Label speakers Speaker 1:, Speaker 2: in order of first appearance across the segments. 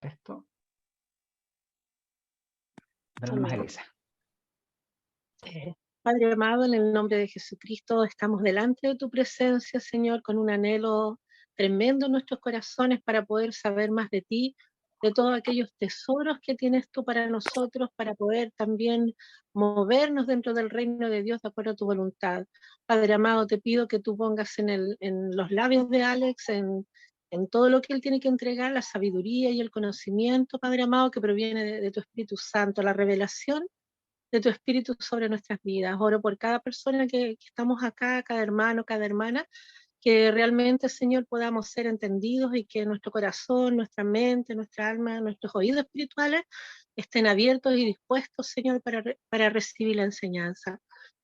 Speaker 1: esto. Dale más,
Speaker 2: Amén.
Speaker 1: Elisa.
Speaker 2: Padre amado, en el nombre de Jesucristo, estamos delante de tu presencia, Señor, con un anhelo tremendo en nuestros corazones para poder saber más de ti, de todos aquellos tesoros que tienes tú para nosotros, para poder también movernos dentro del reino de Dios de acuerdo a tu voluntad. Padre amado, te pido que tú pongas en los labios de Alex, en todo lo que él tiene que entregar, la sabiduría y el conocimiento, Padre amado, que proviene de tu Espíritu Santo, la revelación de tu Espíritu sobre nuestras vidas. Oro por cada persona que estamos acá, cada hermano, cada hermana, que realmente, Señor, podamos ser entendidos y que nuestro corazón, nuestra mente, nuestra alma, nuestros oídos espirituales estén abiertos y dispuestos, Señor, para recibir la enseñanza.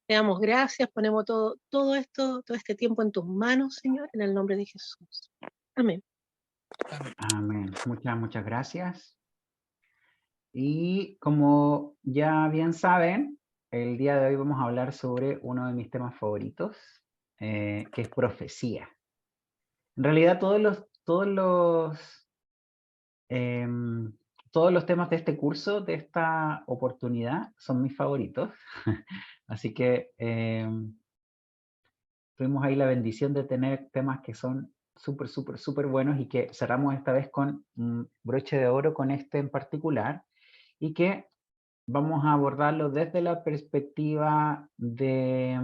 Speaker 2: Te damos gracias, ponemos todo esto, todo este tiempo en tus manos, Señor, en el nombre de Jesús. Amén.
Speaker 1: Amén. Muchas gracias. Y como ya bien saben, el día de hoy vamos a hablar sobre uno de mis temas favoritos, que es profecía. En realidad em, todos los temas de este curso, de esta oportunidad, son mis favoritos. Así que tuvimos ahí la bendición de tener temas que son súper buenos y que cerramos esta vez con un broche de oro con este en particular, y que vamos a abordarlo desde la perspectiva de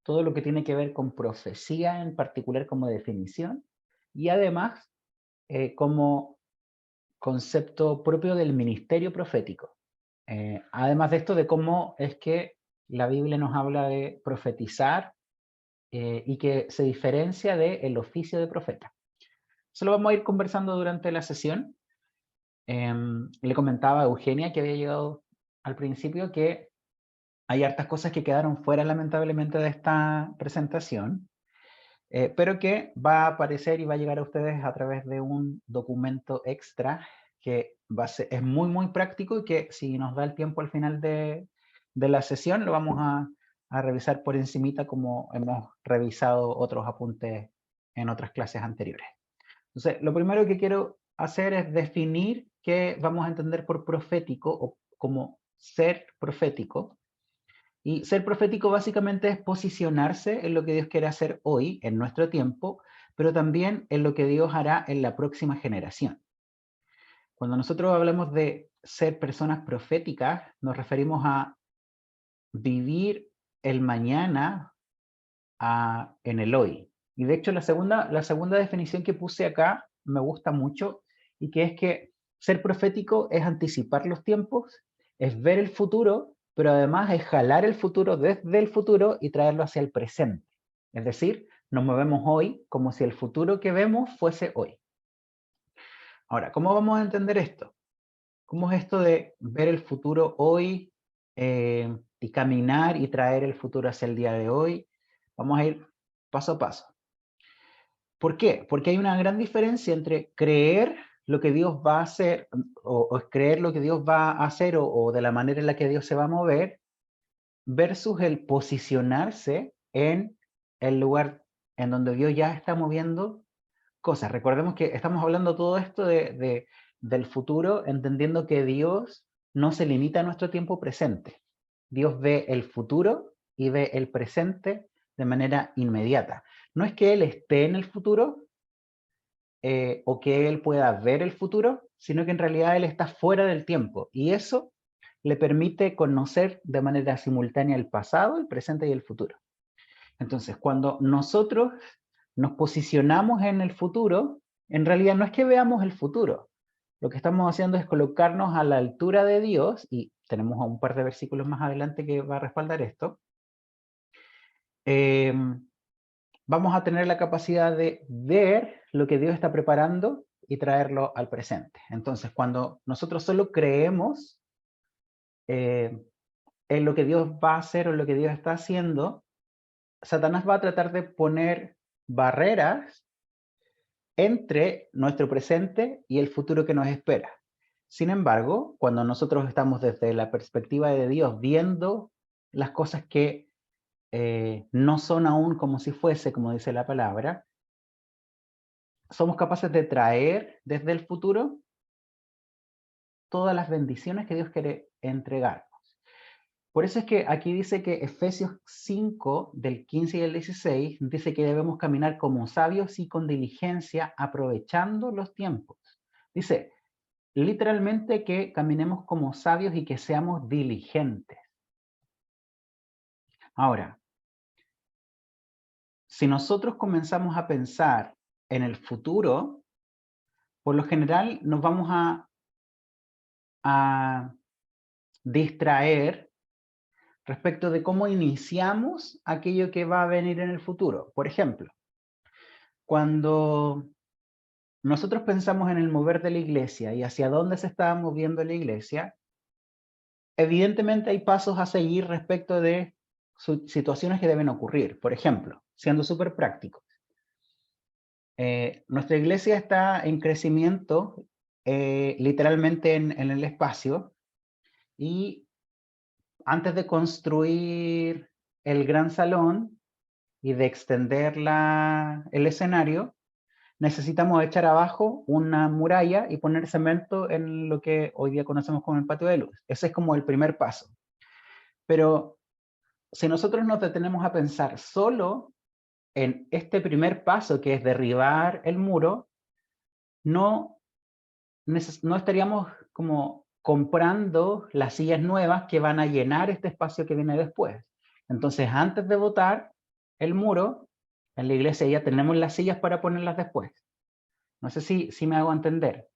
Speaker 1: todo lo que tiene que ver con profecía en particular como definición, y además como concepto propio del ministerio profético. Además de esto, de cómo es que la Biblia nos habla de profetizar y que se diferencia del oficio de profeta. Eso lo vamos a ir conversando durante la sesión. Le comentaba a Eugenia, que había llegado al principio, que hay hartas cosas que quedaron fuera lamentablemente de esta presentación, pero que va a aparecer y va a llegar a ustedes a través de un documento extra que es muy práctico, y que si nos da el tiempo al final de la sesión lo vamos a revisar por encimita, como hemos revisado otros apuntes en otras clases anteriores. Entonces, lo primero que quiero hacer es definir qué vamos a entender por profético o como ser profético. Y ser profético básicamente es posicionarse en lo que Dios quiere hacer hoy, en nuestro tiempo, pero también en lo que Dios hará en la próxima generación. Cuando nosotros hablamos de ser personas proféticas, nos referimos a vivir el mañana en el hoy. Y de hecho la segunda definición que puse acá me gusta mucho, y que es que ser profético es anticipar los tiempos, es ver el futuro, pero además es jalar el futuro desde el futuro y traerlo hacia el presente. Es decir, nos movemos hoy como si el futuro que vemos fuese hoy. Ahora, ¿cómo vamos a entender esto? ¿Cómo es esto de ver el futuro hoy y caminar y traer el futuro hacia el día de hoy? Vamos a ir paso a paso. ¿Por qué? Porque hay una gran diferencia entre creer lo que Dios va a hacer, o creer lo que Dios va a hacer, o de la manera en la que Dios se va a mover, versus el posicionarse en el lugar en donde Dios ya está moviendo cosas. Recordemos que estamos hablando todo esto del futuro, entendiendo que Dios no se limita a nuestro tiempo presente. Dios ve el futuro y ve el presente de manera inmediata. No es que Él esté en el futuro o que Él pueda ver el futuro, sino que en realidad Él está fuera del tiempo. Y eso le permite conocer de manera simultánea el pasado, el presente y el futuro. Entonces, cuando nosotros nos posicionamos en el futuro, en realidad no es que veamos el futuro. Lo que estamos haciendo es colocarnos a la altura de Dios, y tenemos un par de versículos más adelante que va a respaldar esto. Vamos a tener la capacidad de ver lo que Dios está preparando y traerlo al presente. Entonces, cuando nosotros solo creemos en lo que Dios va a hacer o lo que Dios está haciendo, Satanás va a tratar de poner barreras entre nuestro presente y el futuro que nos espera. Sin embargo, cuando nosotros estamos desde la perspectiva de Dios, viendo las cosas que no son aún como si fuese, como dice la palabra, somos capaces de traer desde el futuro todas las bendiciones que Dios quiere entregarnos. Por eso es que aquí dice que Efesios 5, del 15 y el 16, dice que debemos caminar como sabios y con diligencia, aprovechando los tiempos. Dice, literalmente que caminemos como sabios y que seamos diligentes. Ahora, si nosotros comenzamos a pensar en el futuro, por lo general nos vamos a distraer respecto de cómo iniciamos aquello que va a venir en el futuro. Por ejemplo, cuando nosotros pensamos en el mover de la iglesia y hacia dónde se estaba moviendo la iglesia, evidentemente hay pasos a seguir respecto de situaciones que deben ocurrir. Por ejemplo, siendo súper práctico, nuestra iglesia está en crecimiento, literalmente en el espacio, y antes de construir el gran salón y de extender el escenario, necesitamos echar abajo una muralla y poner cemento en lo que hoy día conocemos como el patio de luz. Ese es como el primer paso. Pero si nosotros nos detenemos a pensar solo en este primer paso, que es derribar el muro, no estaríamos como comprando las sillas nuevas que van a llenar este espacio que viene después. Entonces, antes de botar el muro, en la iglesia ya tenemos las sillas para ponerlas después. No sé si me hago entender.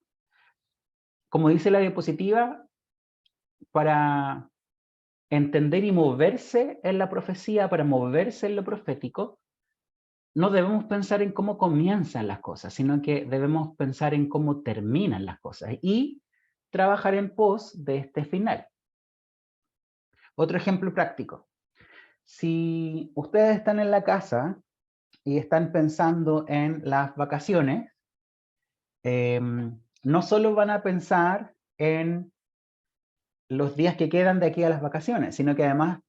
Speaker 1: Como dice la diapositiva, para entender y moverse en la profecía, para moverse en lo profético, no debemos pensar en cómo comienzan las cosas, sino que debemos pensar en cómo terminan las cosas y trabajar en pos de este final. Otro ejemplo práctico. Si ustedes están en la casa y están pensando en las vacaciones, no solo van a pensar en los días que quedan de aquí a las vacaciones, sino que además,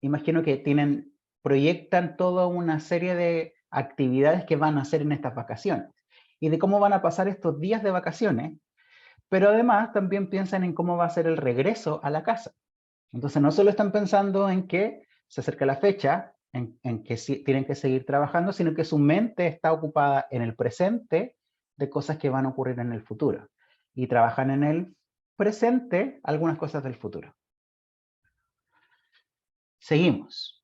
Speaker 1: imagino que proyectan toda una serie de actividades que van a hacer en estas vacaciones y de cómo van a pasar estos días de vacaciones, pero además también piensan en cómo va a ser el regreso a la casa. Entonces no solo están pensando en que se acerca la fecha, en que tienen que seguir trabajando, sino que su mente está ocupada en el presente de cosas que van a ocurrir en el futuro y trabajan en el presente algunas cosas del futuro. Seguimos.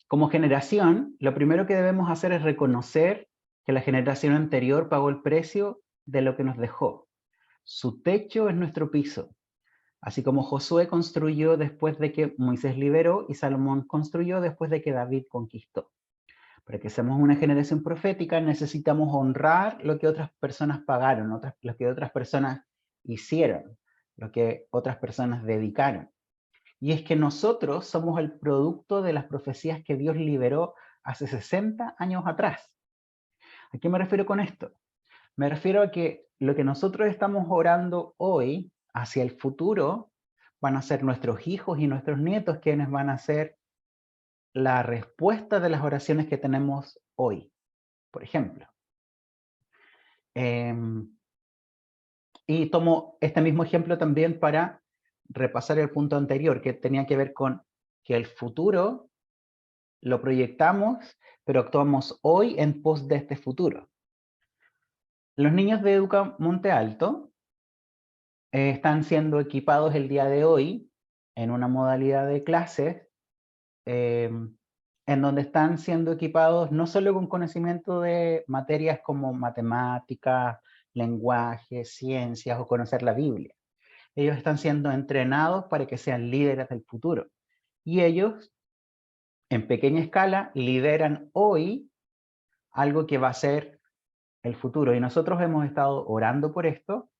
Speaker 1: Como generación, lo primero que debemos hacer es reconocer que la generación anterior pagó el precio de lo que nos dejó. Su techo es nuestro piso, así como Josué construyó después de que Moisés liberó y Salomón construyó después de que David conquistó. Para que seamos una generación profética necesitamos honrar lo que otras personas pagaron, lo que otras personas hicieron, lo que otras personas dedicaron. Y es que nosotros somos el producto de las profecías que Dios liberó hace 60 años atrás. ¿A qué me refiero con esto? Me refiero a que lo que nosotros estamos orando hoy hacia el futuro van a ser nuestros hijos y nuestros nietos quienes van a ser la respuesta de las oraciones que tenemos hoy, por ejemplo. Y tomo este mismo ejemplo también para repasar el punto anterior, que tenía que ver con que el futuro lo proyectamos, pero actuamos hoy en pos de este futuro. Los niños de Educa Monte Alto están siendo equipados el día de hoy en una modalidad de clases en donde están siendo equipados no solo con conocimiento de materias como matemáticas, lenguaje, ciencias o conocer la Biblia. Ellos están siendo entrenados para que sean líderes del futuro. Y ellos, en pequeña escala, lideran hoy algo que va a ser el futuro. Y nosotros hemos estado orando por esto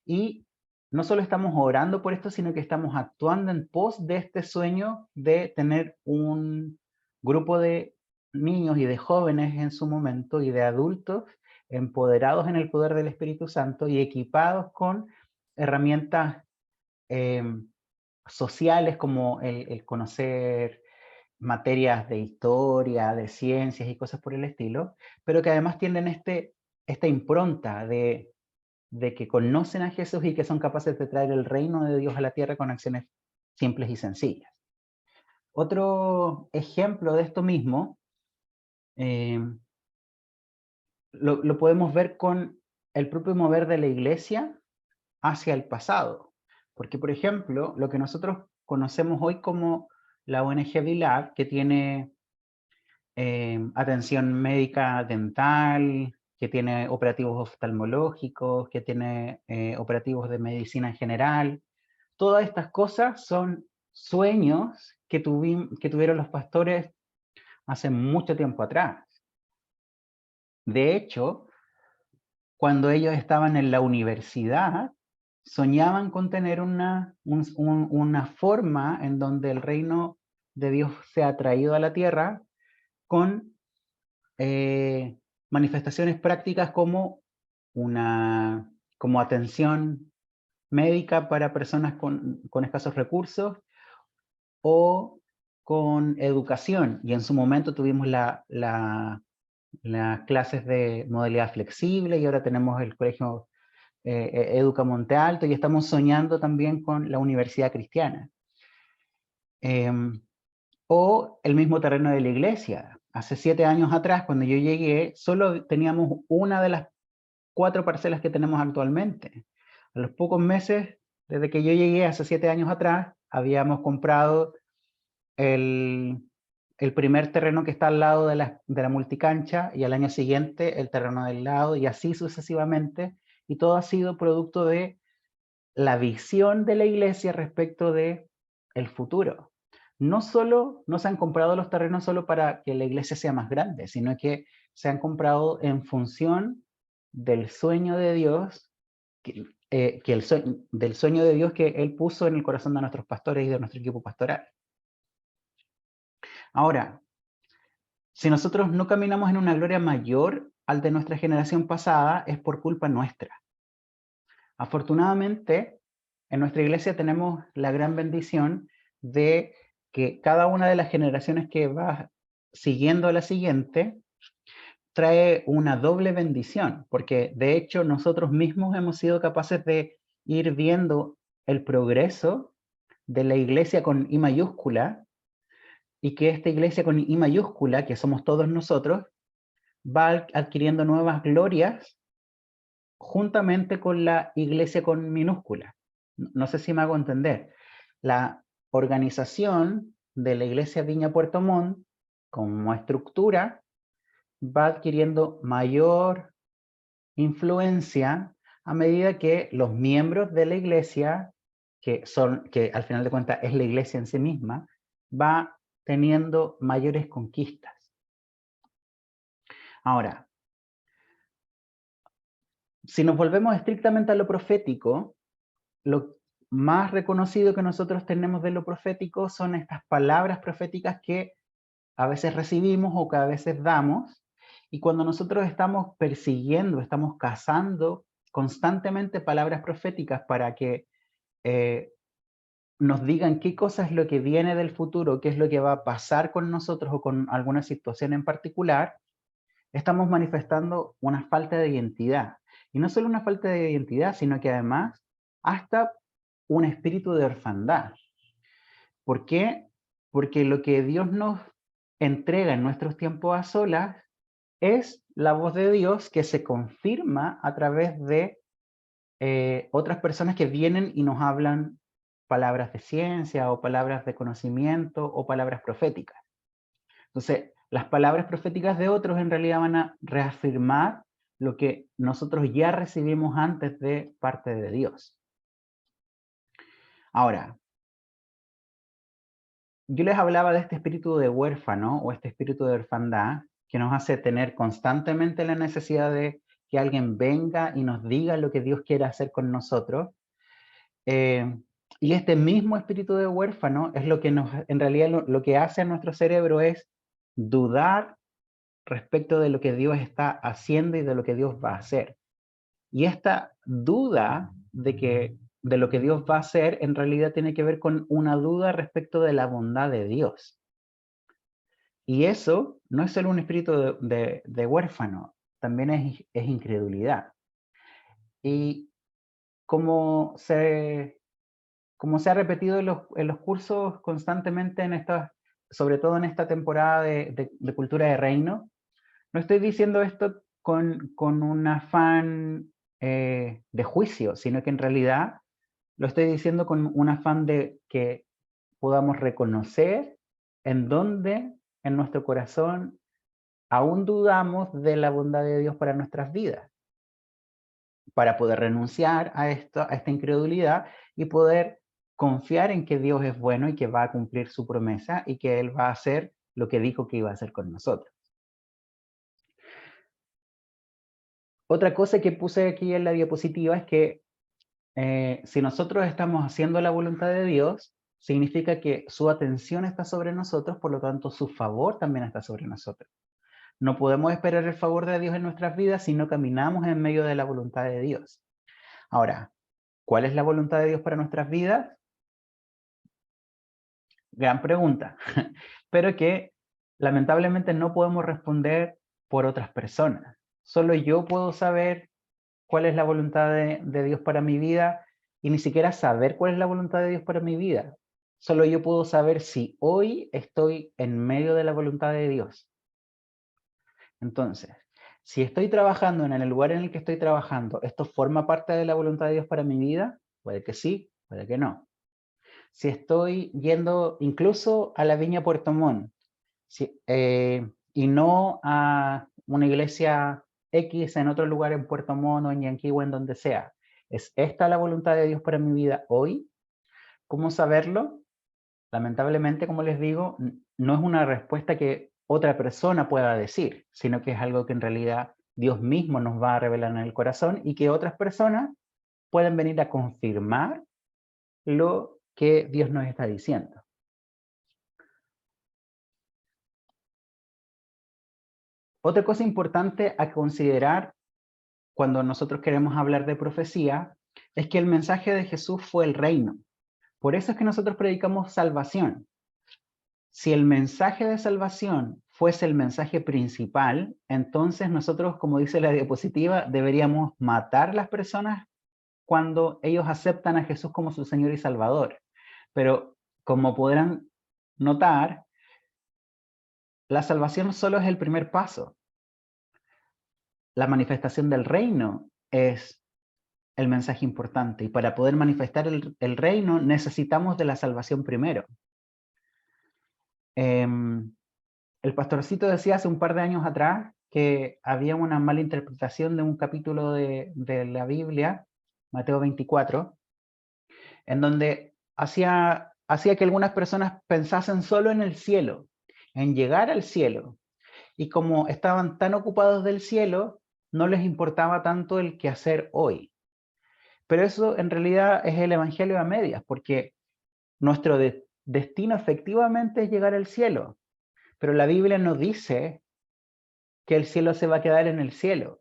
Speaker 1: y no solo estamos orando por esto, sino que estamos actuando en pos de este sueño de tener un grupo de niños y de jóvenes en su momento y de adultos empoderados en el poder del Espíritu Santo y equipados con herramientas sociales como el conocer materias de historia, de ciencias y cosas por el estilo, pero que además tienen esta impronta de de que conocen a Jesús y que son capaces de traer el reino de Dios a la tierra con acciones simples y sencillas. Otro ejemplo de esto mismo lo podemos ver con el propio mover de la iglesia hacia el pasado. Porque, por ejemplo, lo que nosotros conocemos hoy como la ONG VILAB, que tiene atención médica dental, que tiene operativos oftalmológicos, que tiene operativos de medicina en general. Todas estas cosas son sueños que tuvieron los pastores hace mucho tiempo atrás. De hecho, cuando ellos estaban en la universidad, soñaban con tener una forma en donde el reino de Dios sea traído a la tierra con manifestaciones prácticas como atención médica para personas con escasos recursos o con educación. Y en su momento tuvimos las clases de modalidad flexible y ahora tenemos el colegio Educa Monte Alto y estamos soñando también con la universidad cristiana. O el mismo terreno de la iglesia. Hace 7 años atrás, cuando yo llegué, solo teníamos una de las 4 parcelas que tenemos actualmente. A los pocos meses, desde que yo llegué, hace 7 años atrás, habíamos comprado el primer terreno que está al lado de la multicancha y al año siguiente el terreno del lado y así sucesivamente. Y todo ha sido producto de la visión de la iglesia respecto de el futuro. No se han comprado los terrenos solo para que la iglesia sea más grande, sino que se han comprado en función del sueño de Dios, del sueño de Dios que Él puso en el corazón de nuestros pastores y de nuestro equipo pastoral. Ahora, si nosotros no caminamos en una gloria mayor al de nuestra generación pasada, es por culpa nuestra. Afortunadamente, en nuestra iglesia tenemos la gran bendición de que cada una de las generaciones que va siguiendo a la siguiente trae una doble bendición, porque de hecho nosotros mismos hemos sido capaces de ir viendo el progreso de la iglesia con I mayúscula y que esta iglesia con I mayúscula, que somos todos nosotros, va adquiriendo nuevas glorias juntamente con la iglesia con minúscula. No sé si me hago entender. La organización de la iglesia Viña Puerto Montt, como estructura, va adquiriendo mayor influencia a medida que los miembros de la iglesia, que al final de cuentas es la iglesia en sí misma, va teniendo mayores conquistas. Ahora, si nos volvemos estrictamente a lo profético, lo más reconocido que nosotros tenemos de lo profético son estas palabras proféticas que a veces recibimos o que a veces damos, y cuando nosotros estamos persiguiendo, estamos cazando constantemente palabras proféticas para que nos digan qué cosa es lo que viene del futuro, qué es lo que va a pasar con nosotros o con alguna situación en particular, estamos manifestando una falta de identidad. Y no solo una falta de identidad, sino que además hasta un espíritu de orfandad. ¿Por qué? Porque lo que Dios nos entrega en nuestros tiempos a solas es la voz de Dios que se confirma a través de otras personas que vienen y nos hablan palabras de ciencia o palabras de conocimiento o palabras proféticas. Entonces, las palabras proféticas de otros en realidad van a reafirmar lo que nosotros ya recibimos antes de parte de Dios. Ahora, yo les hablaba de este espíritu de huérfano o este espíritu de orfandad que nos hace tener constantemente la necesidad de que alguien venga y nos diga lo que Dios quiere hacer con nosotros. Y este mismo espíritu de huérfano es lo que en realidad lo que hace a nuestro cerebro es dudar respecto de lo que Dios está haciendo y de lo que Dios va a hacer. Y esta duda de lo que Dios va a hacer en realidad tiene que ver con una duda respecto de la bondad de Dios. Y eso no es solo un espíritu de huérfano, también es incredulidad. Y como se ha repetido en los cursos constantemente sobre todo en esta temporada de cultura de reino, no estoy diciendo esto con un afán de juicio, sino que en realidad lo estoy diciendo con un afán de que podamos reconocer en dónde en nuestro corazón aún dudamos de la bondad de Dios para nuestras vidas, para poder renunciar a esta incredulidad y poder confiar en que Dios es bueno y que va a cumplir su promesa y que Él va a hacer lo que dijo que iba a hacer con nosotros. Otra cosa que puse aquí en la diapositiva es que si nosotros estamos haciendo la voluntad de Dios, significa que su atención está sobre nosotros, por lo tanto su favor también está sobre nosotros. No podemos esperar el favor de Dios en nuestras vidas si no caminamos en medio de la voluntad de Dios. Ahora, ¿cuál es la voluntad de Dios para nuestras vidas? Gran pregunta, pero que lamentablemente no podemos responder por otras personas. Solo yo puedo saber cuál es la voluntad de Dios para mi vida y ni siquiera saber cuál es la voluntad de Dios para mi vida. Solo yo puedo saber si hoy estoy en medio de la voluntad de Dios. Entonces, si estoy trabajando en el lugar en el que estoy trabajando, ¿esto forma parte de la voluntad de Dios para mi vida? Puede que sí, puede que no. Si estoy yendo incluso a la Viña Puerto Montt y no a una iglesia X en otro lugar en Puerto Montt o en Yanquihue, en donde sea, ¿es esta la voluntad de Dios para mi vida hoy? ¿Cómo saberlo? Lamentablemente, como les digo, no es una respuesta que otra persona pueda decir, sino que es algo que en realidad Dios mismo nos va a revelar en el corazón y que otras personas pueden venir a confirmar lo que Dios nos está diciendo. Otra cosa importante a considerar cuando nosotros queremos hablar de profecía es que el mensaje de Jesús fue el reino. Por eso es que nosotros predicamos salvación. Si el mensaje de salvación fuese el mensaje principal, entonces nosotros, como dice la diapositiva, deberíamos matar a las personas cuando ellos aceptan a Jesús como su Señor y Salvador. Pero como podrán notar, la salvación solo es el primer paso. La manifestación del reino es el mensaje importante y para poder manifestar el reino necesitamos de la salvación primero. El pastorcito decía hace un par de años atrás que había una mala interpretación de un capítulo de la Biblia, Mateo 24, en donde hacía que algunas personas pensasen solo en el cielo, en llegar al cielo, y como estaban tan ocupados del cielo, no les importaba tanto el quehacer hoy. Pero eso en realidad es el evangelio a medias, porque nuestro destino efectivamente es llegar al cielo, pero la Biblia no dice que el cielo se va a quedar en el cielo.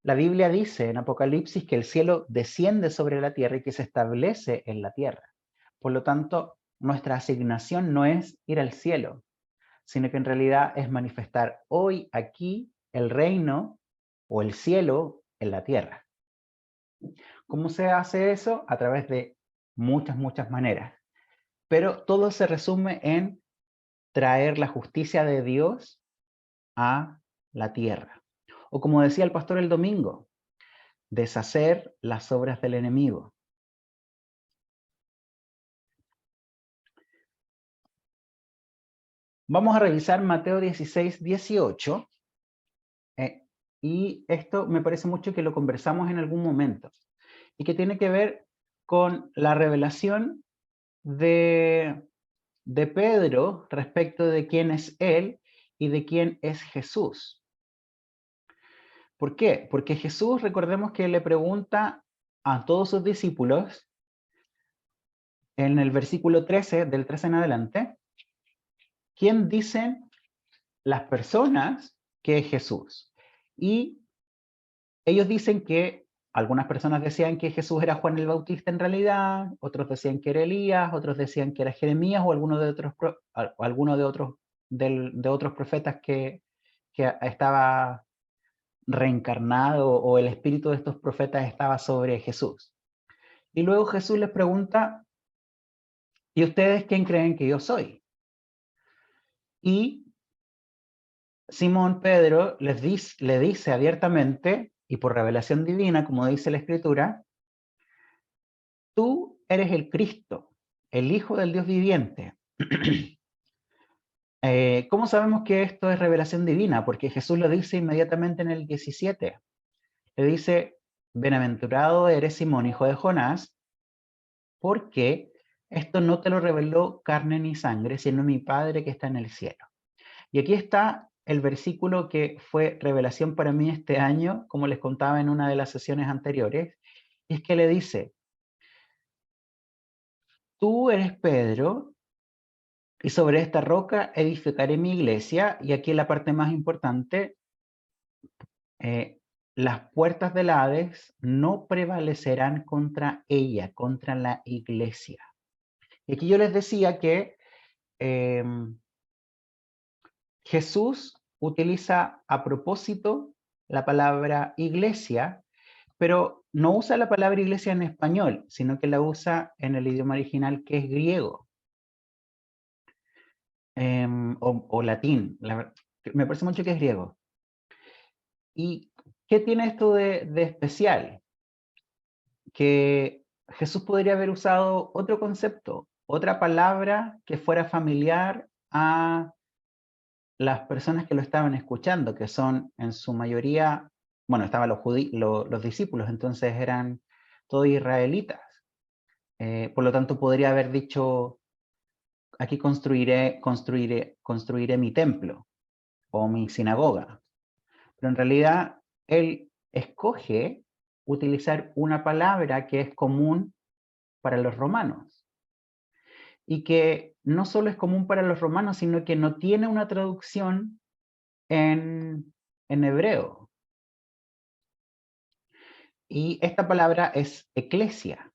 Speaker 1: La Biblia dice en Apocalipsis que el cielo desciende sobre la tierra y que se establece en la tierra. Por lo tanto, nuestra asignación no es ir al cielo, sino que en realidad es manifestar hoy aquí el reino o el cielo en la tierra. ¿Cómo se hace eso? A través de muchas maneras. Pero todo se resume en traer la justicia de Dios a la tierra. O como decía el pastor el domingo, deshacer las obras del enemigo. Vamos a revisar Mateo 16, 18. Y esto me parece mucho que lo conversamos en algún momento. Y que tiene que ver con la revelación de Pedro respecto de quién es él y de quién es Jesús. ¿Por qué? Porque Jesús, recordemos que le pregunta a todos sus discípulos en el versículo 13, del 13 en adelante, ¿quién dicen las personas que es Jesús? Y ellos dicen que algunas personas decían que Jesús era Juan el Bautista en realidad, otros decían que era Elías, otros decían que era Jeremías o alguno de otros profetas que estaba reencarnado o el espíritu de estos profetas estaba sobre Jesús. Y luego Jesús les pregunta, ¿y ustedes quién creen que yo soy? Y Simón Pedro le dice abiertamente, y por revelación divina, como dice la Escritura, tú eres el Cristo, el Hijo del Dios viviente. ¿Cómo sabemos que esto es revelación divina? Porque Jesús lo dice inmediatamente en el 17. Le dice, bienaventurado eres Simón, hijo de Jonás, porque esto no te lo reveló carne ni sangre, sino mi Padre que está en el cielo. Y aquí está el versículo que fue revelación para mí este año, como les contaba en una de las sesiones anteriores, es que le dice, tú eres Pedro, y sobre esta roca edificaré mi iglesia, y aquí la parte más importante, las puertas del Hades no prevalecerán contra ella, contra la iglesia. Y aquí yo les decía que Jesús utiliza a propósito la palabra iglesia, pero no usa la palabra iglesia en español, sino que la usa en el idioma original, que es griego o latín. Me parece mucho que es griego. ¿Y qué tiene esto de especial? Que Jesús podría haber usado otro concepto, otra palabra que fuera familiar a las personas que lo estaban escuchando, que son en su mayoría, bueno, estaban los discípulos, entonces eran todos israelitas. Por lo tanto, podría haber dicho, aquí construiré mi templo o mi sinagoga. Pero en realidad, él escoge utilizar una palabra que es común para los romanos y que no solo es común para los romanos, sino que no tiene una traducción en hebreo. Y esta palabra es eclesia.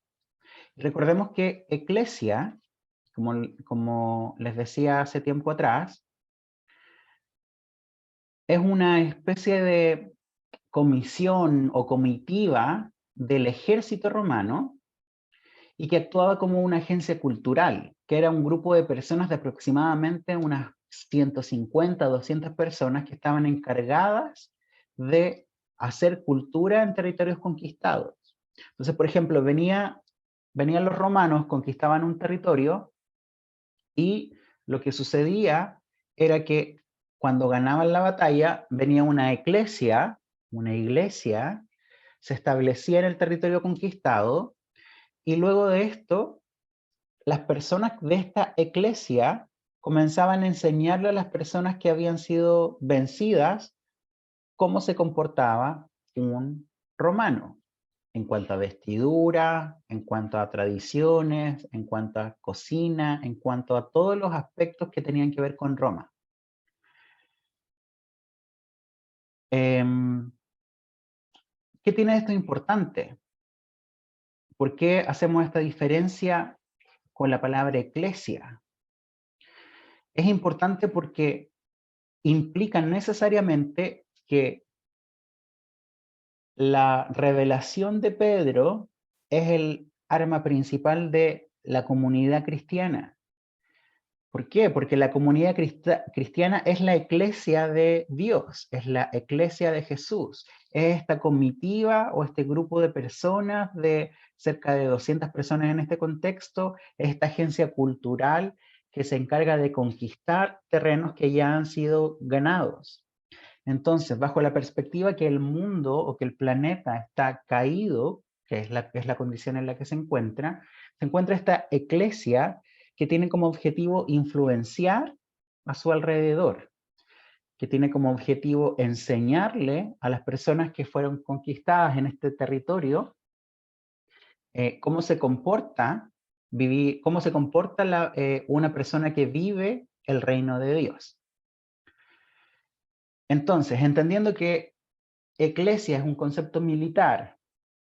Speaker 1: Recordemos que eclesia, como les decía hace tiempo atrás, es una especie de comisión o comitiva del ejército romano y que actuaba como una agencia cultural, que era un grupo de personas de aproximadamente unas 150, 200 personas que estaban encargadas de hacer cultura en territorios conquistados. Entonces, por ejemplo, venían los romanos, conquistaban un territorio y lo que sucedía era que cuando ganaban la batalla venía una iglesia, se establecía en el territorio conquistado y luego de esto las personas de esta iglesia comenzaban a enseñarle a las personas que habían sido vencidas cómo se comportaba un romano en cuanto a vestidura, en cuanto a tradiciones, en cuanto a cocina, en cuanto a todos los aspectos que tenían que ver con Roma. ¿Qué tiene esto importante? ¿Por qué hacemos esta diferencia con la palabra eclesia? Es importante porque implica necesariamente que la revelación de Pedro es el arma principal de la comunidad cristiana. ¿Por qué? Porque la comunidad cristiana es la iglesia de Dios, es la iglesia de Jesús. Es esta comitiva o este grupo de personas, de cerca de 200 personas en este contexto, es esta agencia cultural que se encarga de conquistar terrenos que ya han sido ganados. Entonces, bajo la perspectiva que el mundo o que el planeta está caído, que es la condición en la que se encuentra esta iglesia que tiene como objetivo influenciar a su alrededor, que tiene como objetivo enseñarle a las personas que fueron conquistadas en este territorio cómo se comporta una persona que vive el reino de Dios. Entonces, entendiendo que eclesia es un concepto militar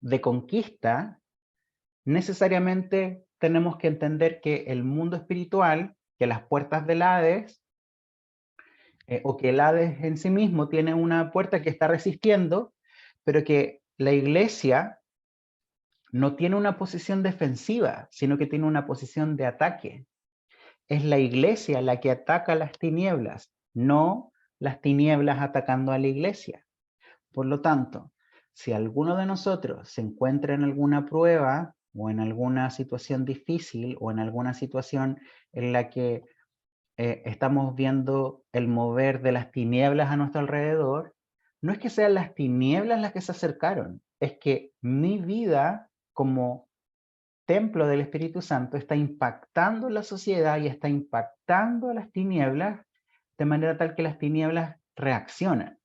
Speaker 1: de conquista, necesariamente tenemos que entender que el mundo espiritual, que las puertas del Hades, o que el Hades en sí mismo tiene una puerta que está resistiendo, pero que la iglesia no tiene una posición defensiva, sino que tiene una posición de ataque. Es la iglesia la que ataca las tinieblas, no las tinieblas atacando a la iglesia. Por lo tanto, si alguno de nosotros se encuentra en alguna prueba o en alguna situación difícil o en alguna situación en la que estamos viendo el mover de las tinieblas a nuestro alrededor, no es que sean las tinieblas las que se acercaron, es que mi vida como templo del Espíritu Santo está impactando la sociedad y está impactando a las tinieblas de manera tal que las tinieblas reaccionan.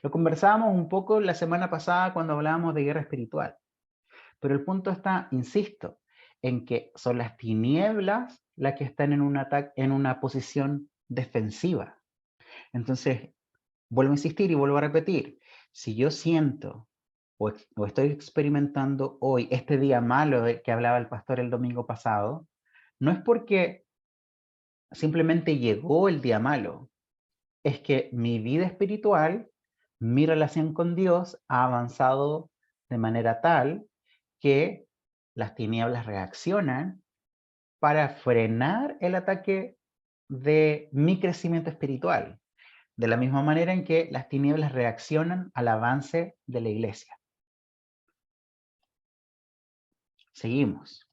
Speaker 1: Lo conversábamos un poco la semana pasada cuando hablábamos de guerra espiritual, pero el punto está, insisto, en que son las tinieblas las que están en un ataque, en una posición defensiva. Entonces, vuelvo a insistir y vuelvo a repetir, si yo siento o estoy experimentando hoy este día malo del que hablaba el pastor el domingo pasado, no es porque simplemente llegó el día malo, es que mi vida espiritual, mi relación con Dios ha avanzado de manera tal que las tinieblas reaccionan para frenar el ataque de mi crecimiento espiritual, de la misma manera en que las tinieblas reaccionan al avance de la iglesia. Seguimos.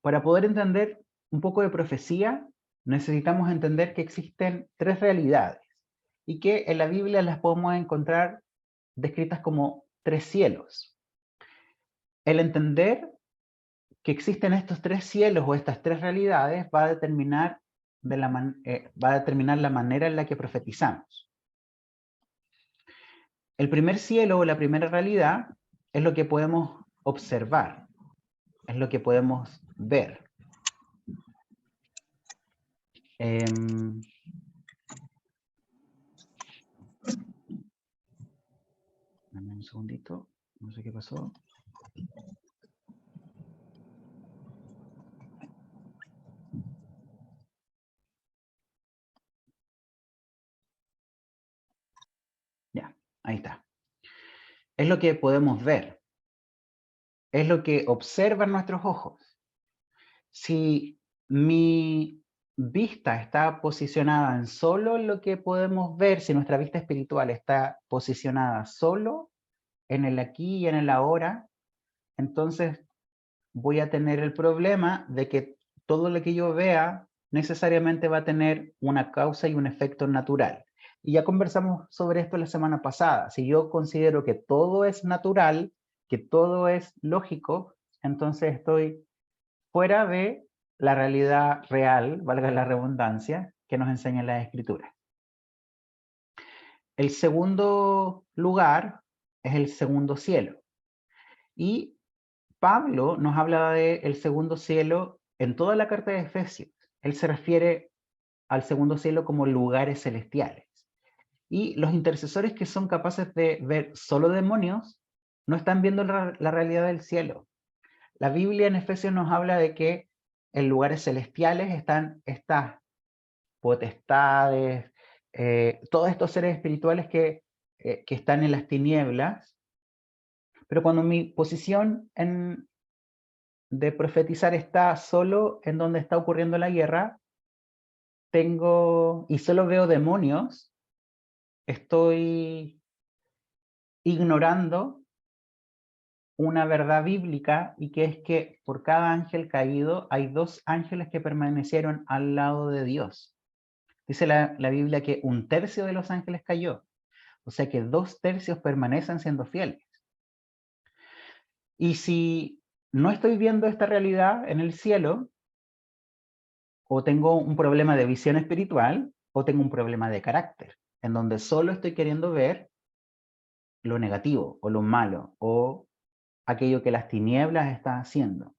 Speaker 1: Para poder entender un poco de profecía, necesitamos entender que existen tres realidades y que en la Biblia las podemos encontrar descritas como tres cielos. El entender que existen estos tres cielos o estas tres realidades va a determinar la manera en la que profetizamos. El primer cielo o la primera realidad es lo que podemos observar, es lo que podemos ver. Dame un segundito, no sé qué pasó. Ya, ahí está. Es lo que podemos ver, es lo que observan nuestros ojos. Si mi vista está posicionada en solo lo que podemos ver, si nuestra vista espiritual está posicionada solo en el aquí y en el ahora, entonces voy a tener el problema de que todo lo que yo vea necesariamente va a tener una causa y un efecto natural. Y ya conversamos sobre esto la semana pasada. Si yo considero que todo es natural, que todo es lógico, entonces estoy fuera de la realidad real, valga la redundancia, que nos enseña la Escritura. El segundo lugar es el segundo cielo. Y Pablo nos habla del segundo cielo en toda la carta de Efesios. Él se refiere al segundo cielo como lugares celestiales. Y los intercesores que son capaces de ver solo demonios no están viendo la realidad del cielo. La Biblia en Efesios nos habla de que en lugares celestiales están estas potestades, todos estos seres espirituales que están en las tinieblas, pero cuando mi posición de profetizar está solo en donde está ocurriendo la guerra, y solo veo demonios, estoy ignorando una verdad bíblica, y que es que por cada ángel caído hay dos ángeles que permanecieron al lado de Dios. Dice la Biblia que 1/3 de los ángeles cayó, o sea que 2/3 permanecen siendo fieles. Y si no estoy viendo esta realidad en el cielo, o tengo un problema de visión espiritual, o tengo un problema de carácter, en donde solo estoy queriendo ver lo negativo, o lo malo, o aquello que las tinieblas están haciendo.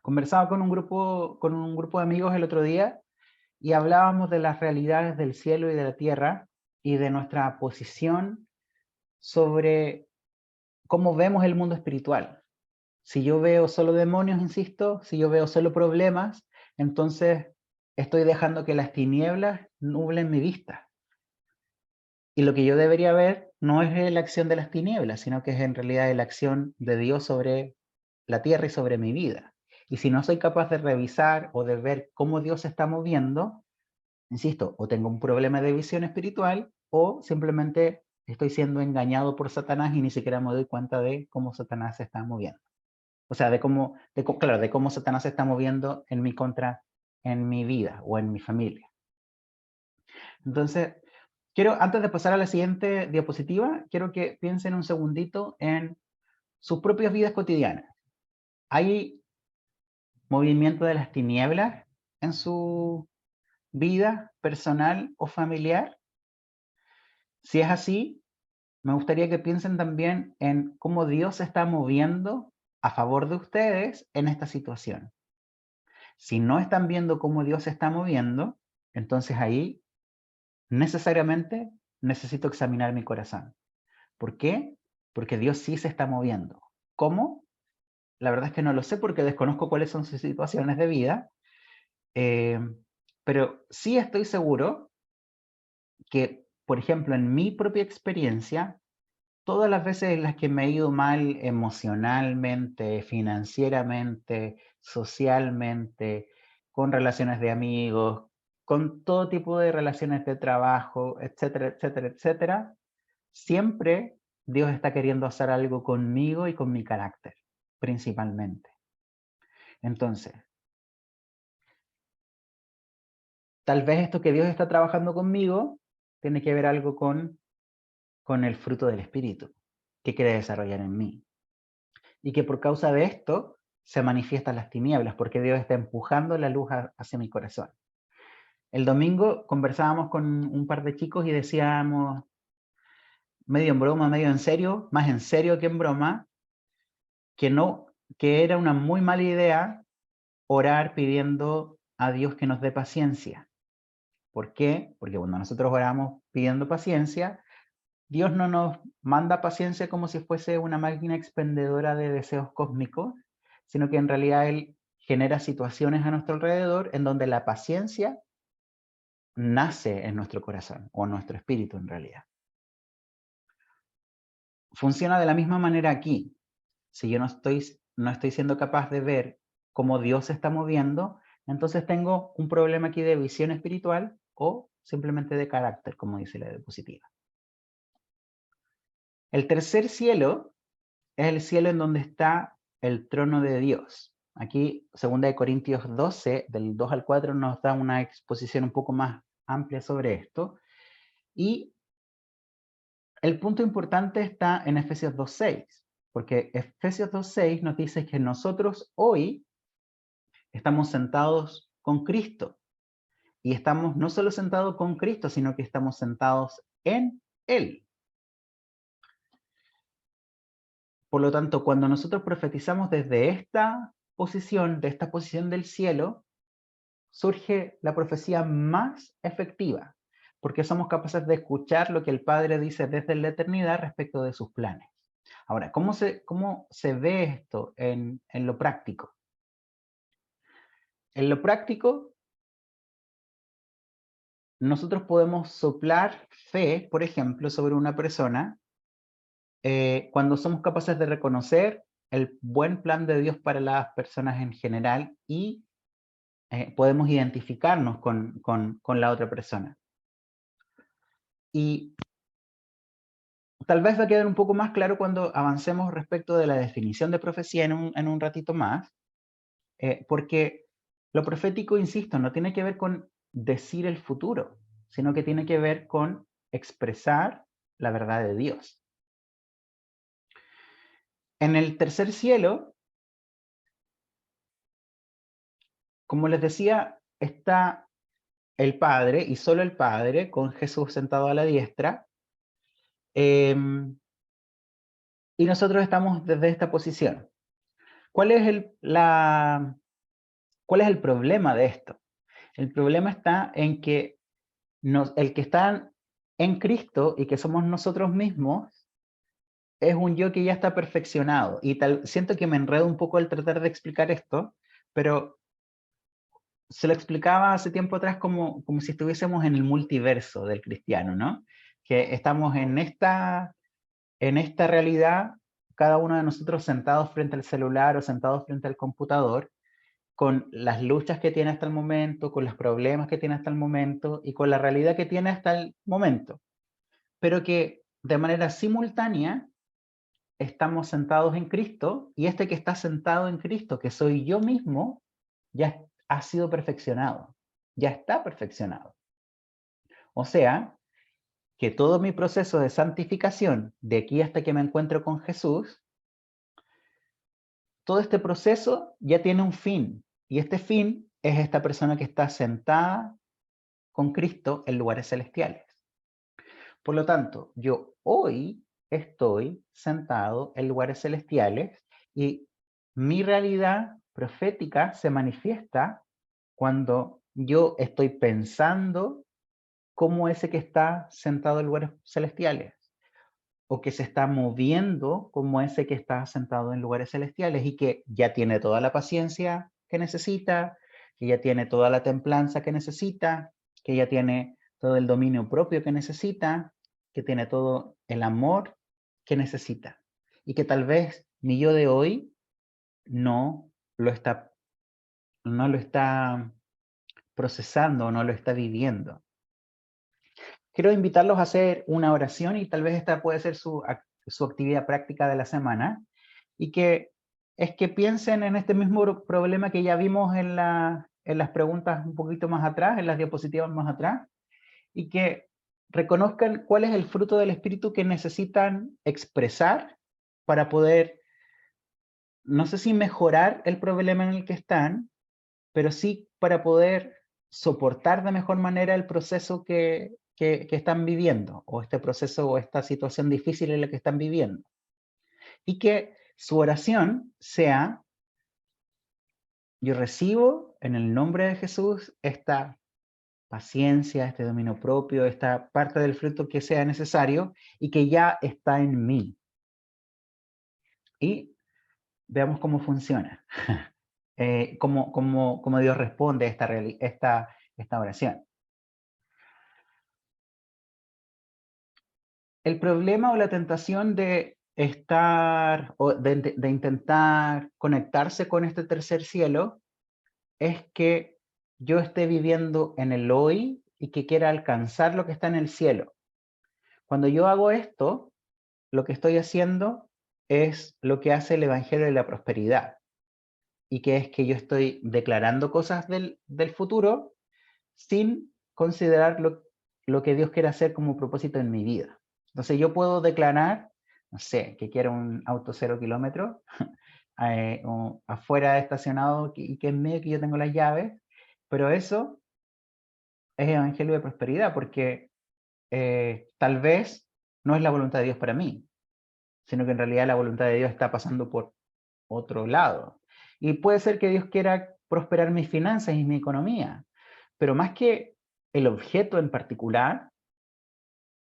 Speaker 1: Conversaba con un grupo de amigos el otro día, y hablábamos de las realidades del cielo y de la tierra, y de nuestra posición sobre cómo vemos el mundo espiritual. Si yo veo solo demonios, insisto, si yo veo solo problemas, entonces estoy dejando que las tinieblas nublen mi vista. Y lo que yo debería ver no es la acción de las tinieblas, sino que es en realidad la acción de Dios sobre la tierra y sobre mi vida. Y si no soy capaz de revisar o de ver cómo Dios se está moviendo, insisto, o tengo un problema de visión espiritual o simplemente estoy siendo engañado por Satanás y ni siquiera me doy cuenta de cómo Satanás se está moviendo. O sea, claro, de cómo Satanás se está moviendo en mi contra, en mi vida o en mi familia. Entonces, antes de pasar a la siguiente diapositiva, quiero que piensen un segundito en sus propias vidas cotidianas. ¿Hay movimiento de las tinieblas en su vida personal o familiar? Si es así, me gustaría que piensen también en cómo Dios se está moviendo a favor de ustedes en esta situación. Si no están viendo cómo Dios se está moviendo, entonces ahí necesariamente necesito examinar mi corazón. ¿Por qué? Porque Dios sí se está moviendo. ¿Cómo? La verdad es que no lo sé porque desconozco cuáles son sus situaciones de vida, pero sí estoy seguro que, por ejemplo, en mi propia experiencia, todas las veces en las que me he ido mal emocionalmente, financieramente, socialmente, con relaciones de amigos, con todo tipo de relaciones de trabajo, etcétera, etcétera, etcétera, siempre Dios está queriendo hacer algo conmigo y con mi carácter, principalmente. Entonces, tal vez esto que Dios está trabajando conmigo tiene que ver algo con el fruto del Espíritu que quiere desarrollar en mí. Y que por causa de esto se manifiestan las tinieblas, porque Dios está empujando la luz hacia mi corazón. El domingo conversábamos con un par de chicos y decíamos, medio en broma, medio en serio, más en serio que en broma, que era una muy mala idea orar pidiendo a Dios que nos dé paciencia. ¿Por qué? Porque cuando nosotros oramos pidiendo paciencia, Dios no nos manda paciencia como si fuese una máquina expendedora de deseos cósmicos, sino que en realidad Él genera situaciones a nuestro alrededor en donde la paciencia nace en nuestro corazón o en nuestro espíritu en realidad. Funciona de la misma manera aquí. Si yo no estoy siendo capaz de ver cómo Dios se está moviendo, entonces tengo un problema aquí de visión espiritual o simplemente de carácter, como dice la diapositiva. El tercer cielo es el cielo en donde está el trono de Dios. Aquí, 2 Corintios 12, del 2 al 4, nos da una exposición un poco más amplia sobre esto. Y el punto importante está en Efesios 2.6, porque Efesios 2.6 nos dice que nosotros hoy estamos sentados con Cristo. Y estamos no solo sentados con Cristo, sino que estamos sentados en Él. Por lo tanto, cuando nosotros profetizamos desde esta posición del cielo, surge la profecía más efectiva, porque somos capaces de escuchar lo que el Padre dice desde la eternidad respecto de sus planes. Ahora, ¿cómo se ve esto en lo práctico? En lo práctico, nosotros podemos soplar fe, por ejemplo, sobre una persona cuando somos capaces de reconocer el buen plan de Dios para las personas en general y podemos identificarnos con la otra persona. Y tal vez va a quedar un poco más claro cuando avancemos respecto de la definición de profecía en un ratito más, porque lo profético, insisto, no tiene que ver con decir el futuro, sino que tiene que ver con expresar la verdad de Dios. En el tercer cielo, como les decía, está el Padre y solo el Padre, con Jesús sentado a la diestra, y nosotros estamos desde esta posición. ¿Cuál es el problema de esto? El problema está en que el que está en Cristo y que somos nosotros mismos es un yo que ya está perfeccionado. Y siento que me enredo un poco al tratar de explicar esto, pero se lo explicaba hace tiempo atrás como si estuviésemos en el multiverso del cristiano, ¿no? Que estamos en esta realidad, cada uno de nosotros sentados frente al celular o sentados frente al computador, con las luchas que tiene hasta el momento, con los problemas que tiene hasta el momento y con la realidad que tiene hasta el momento. Pero que de manera simultánea estamos sentados en Cristo, y este que está sentado en Cristo, que soy yo mismo, ya ha sido perfeccionado, ya está perfeccionado. O sea, que todo mi proceso de santificación, de aquí hasta que me encuentro con Jesús, todo este proceso ya tiene un fin, y este fin es esta persona que está sentada con Cristo en lugares celestiales. Por lo tanto, yo hoy estoy sentado en lugares celestiales y mi realidad profética se manifiesta cuando yo estoy pensando como ese que está sentado en lugares celestiales, o que se está moviendo como ese que está sentado en lugares celestiales y que ya tiene toda la paciencia que necesita, que ya tiene toda la templanza que necesita, que ya tiene todo el dominio propio que necesita, que tiene todo el amor que necesita, y que tal vez mi yo de hoy no lo está, no lo está procesando, no lo está viviendo. Quiero invitarlos a hacer una oración, y tal vez esta puede ser su actividad práctica de la semana, y que es que piensen en este mismo problema que ya vimos en las preguntas un poquito más atrás, en las diapositivas más atrás, y que reconozcan cuál es el fruto del Espíritu que necesitan expresar para poder, no sé si mejorar el problema en el que están, pero sí para poder soportar de mejor manera el proceso que están viviendo, o este proceso o esta situación difícil en la que están viviendo. Y que su oración sea: yo recibo en el nombre de Jesús esta paciencia, este dominio propio, esta parte del fruto que sea necesario y que ya está en mí. Y veamos cómo funciona, cómo Dios responde a esta oración. El problema o la tentación de estar o de intentar conectarse con este tercer cielo es que yo esté viviendo en el hoy y que quiera alcanzar lo que está en el cielo. Cuando yo hago esto, lo que estoy haciendo es lo que hace el Evangelio de la Prosperidad, y que es que yo estoy declarando cosas del futuro sin considerar lo que Dios quiere hacer como propósito en mi vida. Entonces yo puedo declarar, no sé, que quiero un auto 0 kilómetros afuera estacionado, y que en medio que yo tengo las llaves, pero eso es evangelio de prosperidad, porque tal vez no es la voluntad de Dios para mí, sino que en realidad la voluntad de Dios está pasando por otro lado. Y puede ser que Dios quiera prosperar mis finanzas y mi economía, pero más que el objeto en particular,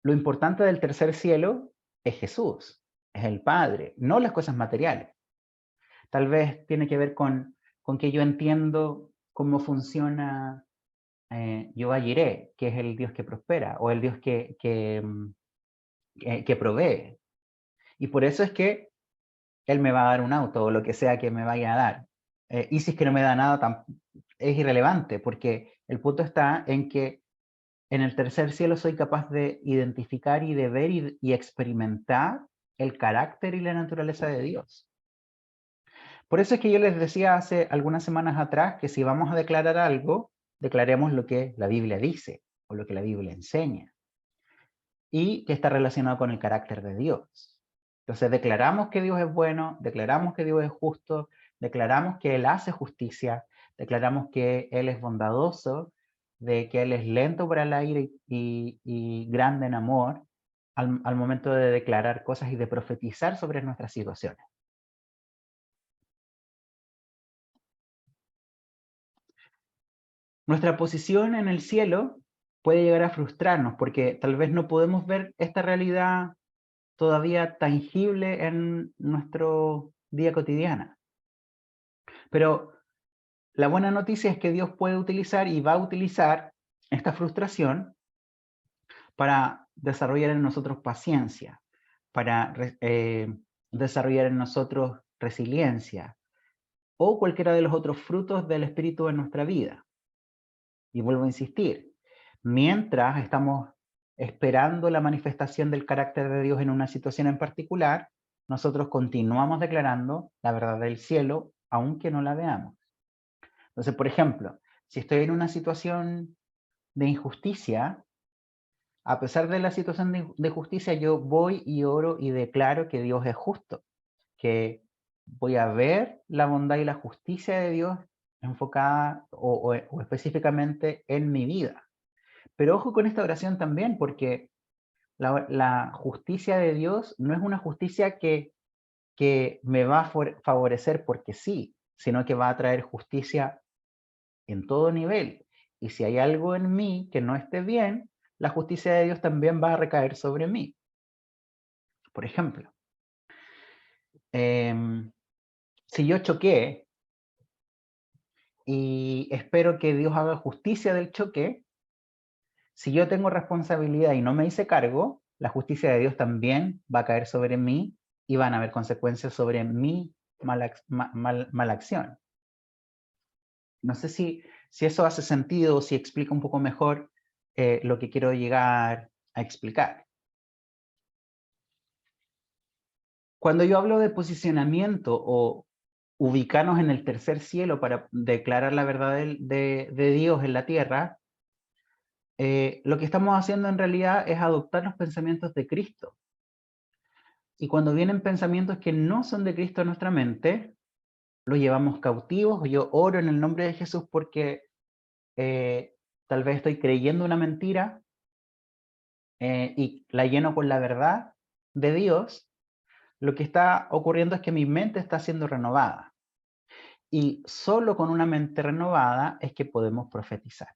Speaker 1: lo importante del tercer cielo es Jesús, es el Padre, no las cosas materiales. Tal vez tiene que ver con que yo entiendo cómo funciona Jehová Jireh, que es el Dios que prospera, o el Dios que provee. Y por eso es que Él me va a dar un auto, o lo que sea que me vaya a dar. Y si es que no me da nada, es irrelevante, porque el punto está en que en el tercer cielo soy capaz de identificar y de ver y experimentar el carácter y la naturaleza de Dios. Por eso es que yo les decía hace algunas semanas atrás que si vamos a declarar algo, declaremos lo que la Biblia dice o lo que la Biblia enseña, y que está relacionado con el carácter de Dios. Entonces declaramos que Dios es bueno, declaramos que Dios es justo, declaramos que Él hace justicia, declaramos que Él es bondadoso, de que Él es lento para el aire y grande en amor, al momento de declarar cosas y de profetizar sobre nuestras situaciones. Nuestra posición en el cielo puede llegar a frustrarnos, porque tal vez no podemos ver esta realidad todavía tangible en nuestro día cotidiano. Pero La buena noticia es que Dios puede utilizar y va a utilizar esta frustración para desarrollar en nosotros paciencia, para desarrollar en nosotros resiliencia o cualquiera de los otros frutos del Espíritu en nuestra vida. Y vuelvo a insistir, mientras estamos esperando la manifestación del carácter de Dios en una situación en particular, nosotros continuamos declarando la verdad del cielo, aunque no la veamos. Entonces, por ejemplo, si estoy en una situación de injusticia, a pesar de la situación de justicia, yo voy y oro y declaro que Dios es justo, que voy a ver la bondad y la justicia de Dios enfocada o específicamente en mi vida. Pero ojo con esta oración también, porque la justicia de Dios no es una justicia que me va a favorecer porque sí, sino que va a traer justicia en todo nivel. Y si hay algo en mí que no esté bien, la justicia de Dios también va a recaer sobre mí. Por ejemplo, si yo choqué y espero que Dios haga justicia del choque, si yo tengo responsabilidad y no me hice cargo, la justicia de Dios también va a caer sobre mí y van a haber consecuencias sobre mi mala acción. No sé si eso hace sentido o si explica un poco mejor lo que quiero llegar a explicar. Cuando yo hablo de posicionamiento o ubicarnos en el tercer cielo para declarar la verdad de Dios en la tierra, lo que estamos haciendo en realidad es adoptar los pensamientos de Cristo. Y cuando vienen pensamientos que no son de Cristo a nuestra mente, los llevamos cautivos. Yo oro en el nombre de Jesús porque tal vez estoy creyendo una mentira y la lleno con la verdad de Dios. Lo que está ocurriendo es que mi mente está siendo renovada. Y solo con una mente renovada es que podemos profetizar.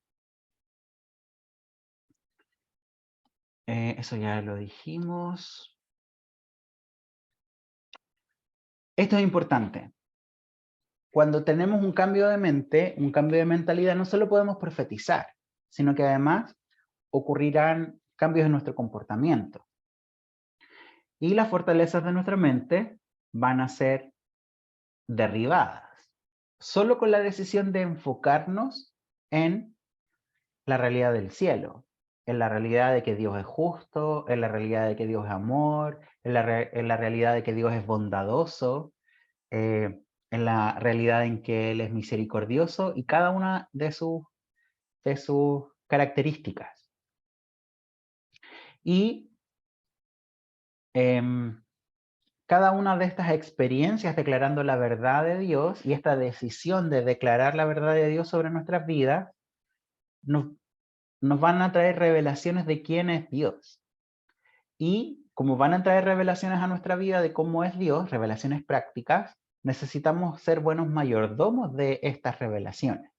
Speaker 1: Eso ya lo dijimos. Esto es importante. Cuando tenemos un cambio de mente, un cambio de mentalidad, no solo podemos profetizar, sino que además ocurrirán cambios en nuestro comportamiento. Y las fortalezas de nuestra mente van a ser derribadas. Solo con la decisión de enfocarnos en la realidad del cielo, en la realidad de que Dios es justo, en la realidad de que Dios es amor, en la realidad de que Dios es bondadoso, en la realidad en que Él es misericordioso y cada una de sus características. Y cada una de estas experiencias declarando la verdad de Dios y esta decisión de declarar la verdad de Dios sobre nuestras vidas nos van a traer revelaciones de quién es Dios. Y como van a traer revelaciones a nuestra vida de cómo es Dios, revelaciones prácticas, necesitamos ser buenos mayordomos de estas revelaciones.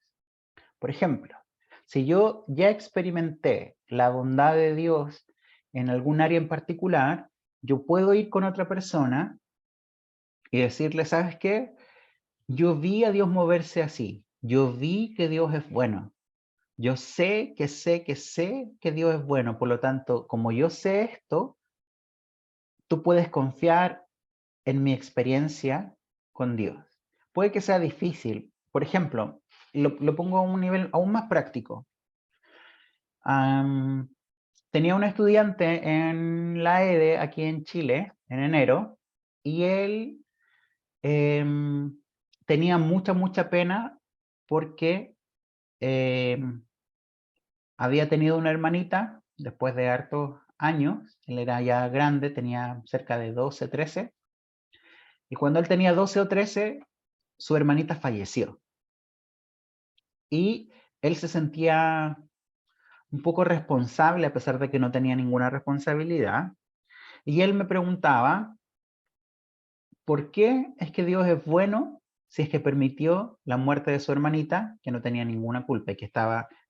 Speaker 1: Por ejemplo, si yo ya experimenté la bondad de Dios en algún área en particular, yo puedo ir con otra persona y decirle, ¿sabes qué? Yo vi a Dios moverse así. Yo vi que Dios es bueno. Yo sé que Dios es bueno. Por lo tanto, como yo sé esto, tú puedes confiar en mi experiencia con Dios. Puede que sea difícil. Por ejemplo, lo pongo a un nivel aún más práctico. Tenía un estudiante en la EDE aquí en Chile en enero y él tenía mucha pena porque había tenido una hermanita después de hartos años. Él era ya grande, tenía cerca de 12, 13. Y cuando él tenía 12 o 13, su hermanita falleció. Y él se sentía un poco responsable a pesar de que no tenía ninguna responsabilidad. Y él me preguntaba, ¿por qué es que Dios es bueno si es que permitió la muerte de su hermanita, que no tenía ninguna culpa y que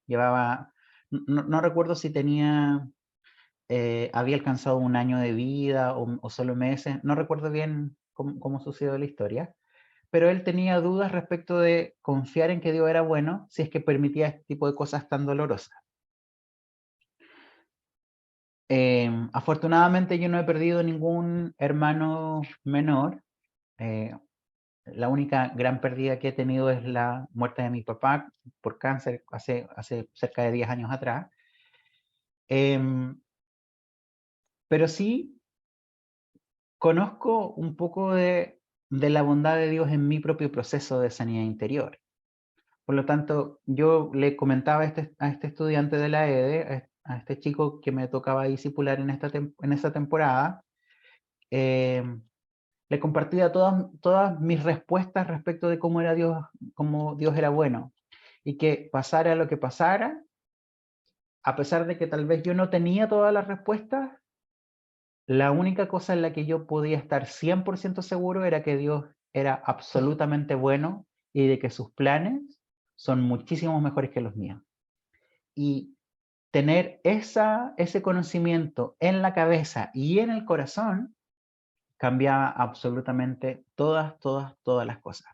Speaker 1: llevaba, no recuerdo si tenía, había alcanzado un año de vida o solo meses, no recuerdo bien cómo sucedió la historia, pero él tenía dudas respecto de confiar en que Dios era bueno si es que permitía este tipo de cosas tan dolorosas. Afortunadamente yo no he perdido ningún hermano menor. La única gran pérdida que he tenido es la muerte de mi papá por cáncer hace cerca de 10 años atrás. Pero sí conozco un poco de la bondad de Dios en mi propio proceso de sanidad interior. Por lo tanto, yo le comentaba a este estudiante de la EDE, a este chico que me tocaba discipular en esta temporada, le compartía todas mis respuestas respecto de cómo era Dios, cómo Dios era bueno. Y que pasara lo que pasara, a pesar de que tal vez yo no tenía todas las respuestas, la única cosa en la que yo podía estar 100% seguro era que Dios era absolutamente bueno y de que sus planes son muchísimo mejores que los míos. Y tener ese conocimiento en la cabeza y en el corazón cambiaba absolutamente todas las cosas.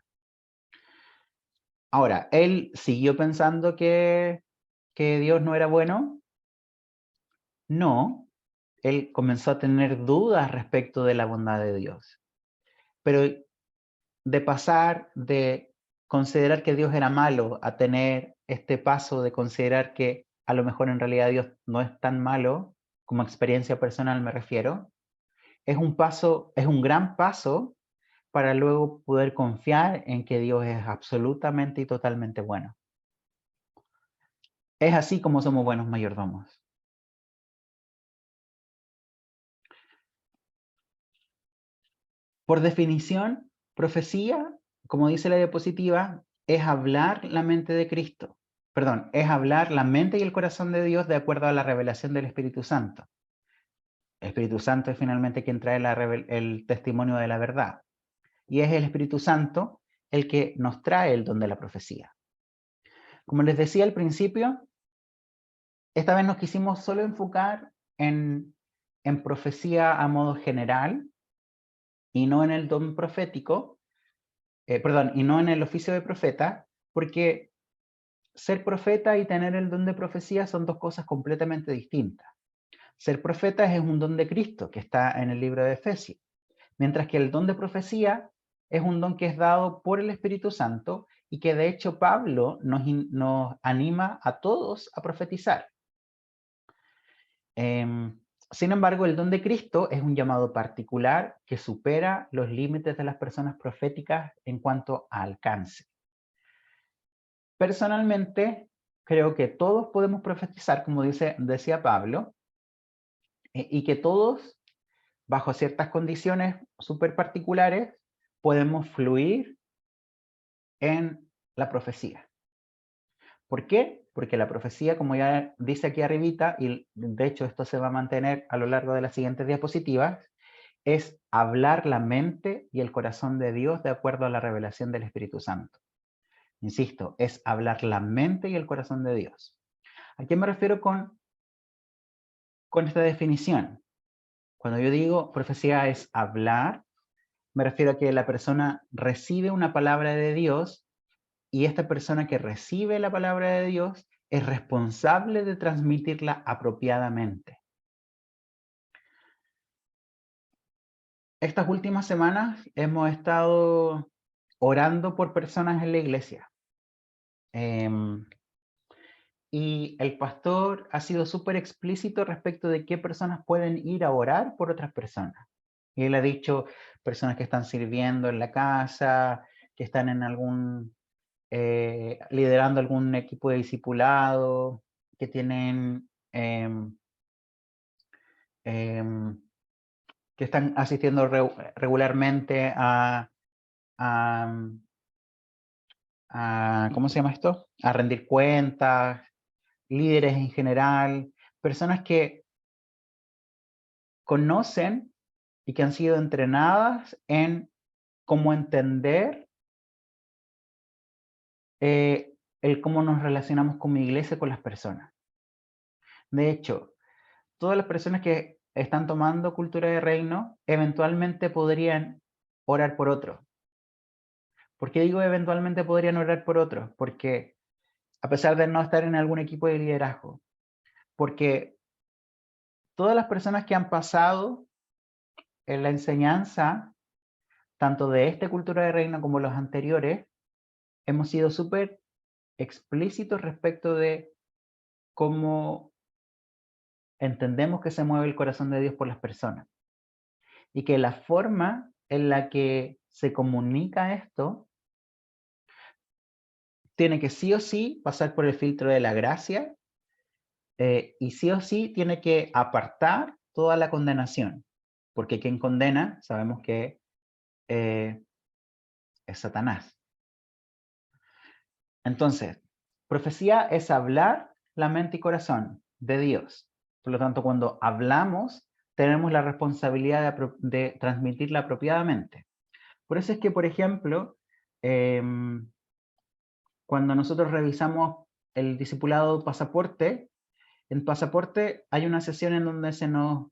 Speaker 1: Ahora, él siguió pensando que Dios no era bueno. No, él comenzó a tener dudas respecto de la bondad de Dios. Pero de pasar de considerar que Dios era malo a tener este paso de considerar que a lo mejor en realidad Dios no es tan malo, como experiencia personal me refiero, es un gran paso para luego poder confiar en que Dios es absolutamente y totalmente bueno. Es así como somos buenos mayordomos. Por definición, profecía, como dice la diapositiva, es hablar la mente de Cristo. Perdón, es hablar la mente y el corazón de Dios de acuerdo a la revelación del Espíritu Santo. El Espíritu Santo es finalmente quien trae el testimonio de la verdad. Y es el Espíritu Santo el que nos trae el don de la profecía. Como les decía al principio, esta vez nos quisimos solo enfocar en profecía a modo general y no en el don profético, y no en el oficio de profeta, porque ser profeta y tener el don de profecía son dos cosas completamente distintas. Ser profeta es un don de Cristo que está en el libro de Efesios, mientras que el don de profecía es un don que es dado por el Espíritu Santo y que de hecho Pablo nos anima a todos a profetizar. Sin embargo, el don de Cristo es un llamado particular que supera los límites de las personas proféticas en cuanto a alcance. Personalmente, creo que todos podemos profetizar, como decía Pablo, y que todos, bajo ciertas condiciones súper particulares, podemos fluir en la profecía. ¿Por qué? Porque la profecía, como ya dice aquí arribita, y de hecho esto se va a mantener a lo largo de las siguientes diapositivas, es hablar la mente y el corazón de Dios de acuerdo a la revelación del Espíritu Santo. Insisto, es hablar la mente y el corazón de Dios. ¿A qué me refiero con esta definición? Cuando yo digo profecía es hablar, me refiero a que la persona recibe una palabra de Dios y esta persona que recibe la palabra de Dios es responsable de transmitirla apropiadamente. Estas últimas semanas hemos estado orando por personas en la iglesia. Y el pastor ha sido súper explícito respecto de qué personas pueden ir a orar por otras personas. Y él ha dicho personas que están sirviendo en la casa, que están en liderando algún equipo de discipulado, que tienen, que están asistiendo regularmente ¿cómo se llama esto? A rendir cuentas, líderes en general, personas que conocen y que han sido entrenadas en cómo entender el cómo nos relacionamos como iglesia con las personas. De hecho, todas las personas que están tomando cultura de reino eventualmente podrían orar por otro. ¿Por qué digo eventualmente podrían orar por otros? Porque a pesar de no estar en algún equipo de liderazgo, porque todas las personas que han pasado en la enseñanza, tanto de esta cultura de reino como los anteriores, hemos sido súper explícitos respecto de cómo entendemos que se mueve el corazón de Dios por las personas. Y que la forma en la que se comunica esto tiene que sí o sí pasar por el filtro de la gracia y sí o sí tiene que apartar toda la condenación. Porque quien condena sabemos que es Satanás. Entonces, profecía es hablar la mente y corazón de Dios. Por lo tanto, cuando hablamos, tenemos la responsabilidad de transmitirla apropiadamente. Por eso es que, por ejemplo, cuando nosotros revisamos el discipulado pasaporte, en pasaporte hay una sesión en donde se nos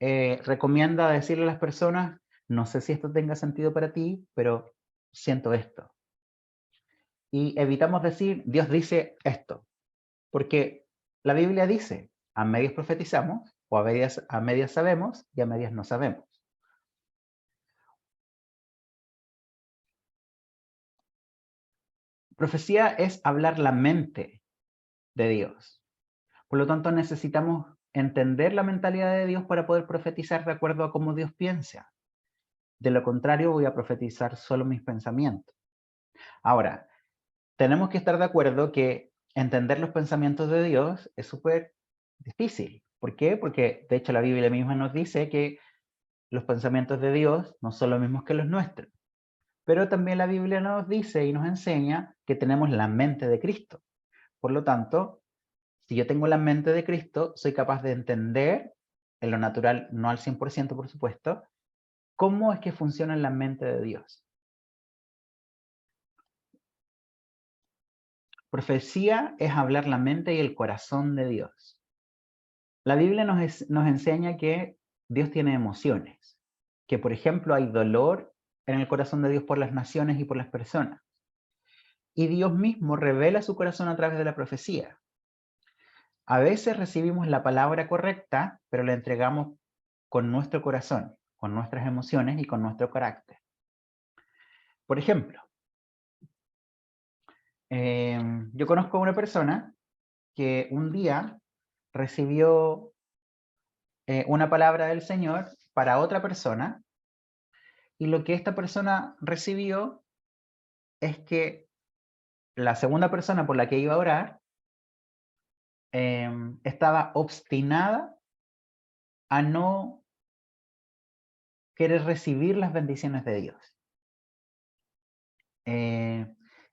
Speaker 1: recomienda decirle a las personas, no sé si esto tenga sentido para ti, pero siento esto. Y evitamos decir, Dios dice esto, porque la Biblia dice, a medias profetizamos, o a medias sabemos, y a medias no sabemos. Profecía es hablar la mente de Dios. Por lo tanto, necesitamos entender la mentalidad de Dios para poder profetizar de acuerdo a cómo Dios piensa. De lo contrario, voy a profetizar solo mis pensamientos. Ahora, tenemos que estar de acuerdo que entender los pensamientos de Dios es súper difícil. ¿Por qué? Porque de hecho la Biblia misma nos dice que los pensamientos de Dios no son los mismos que los nuestros. Pero también la Biblia nos dice y nos enseña que tenemos la mente de Cristo. Por lo tanto, si yo tengo la mente de Cristo, soy capaz de entender, en lo natural, no al 100%, por supuesto, cómo es que funciona la mente de Dios. Profecía es hablar la mente y el corazón de Dios. La Biblia nos enseña que Dios tiene emociones, que por ejemplo hay dolor en el corazón de Dios por las naciones y por las personas. Y Dios mismo revela su corazón a través de la profecía. A veces recibimos la palabra correcta, pero la entregamos con nuestro corazón, con nuestras emociones y con nuestro carácter. Por ejemplo, yo conozco a una persona que un día recibió una palabra del Señor para otra persona y lo que esta persona recibió es que la segunda persona por la que iba a orar estaba obstinada a no querer recibir las bendiciones de Dios.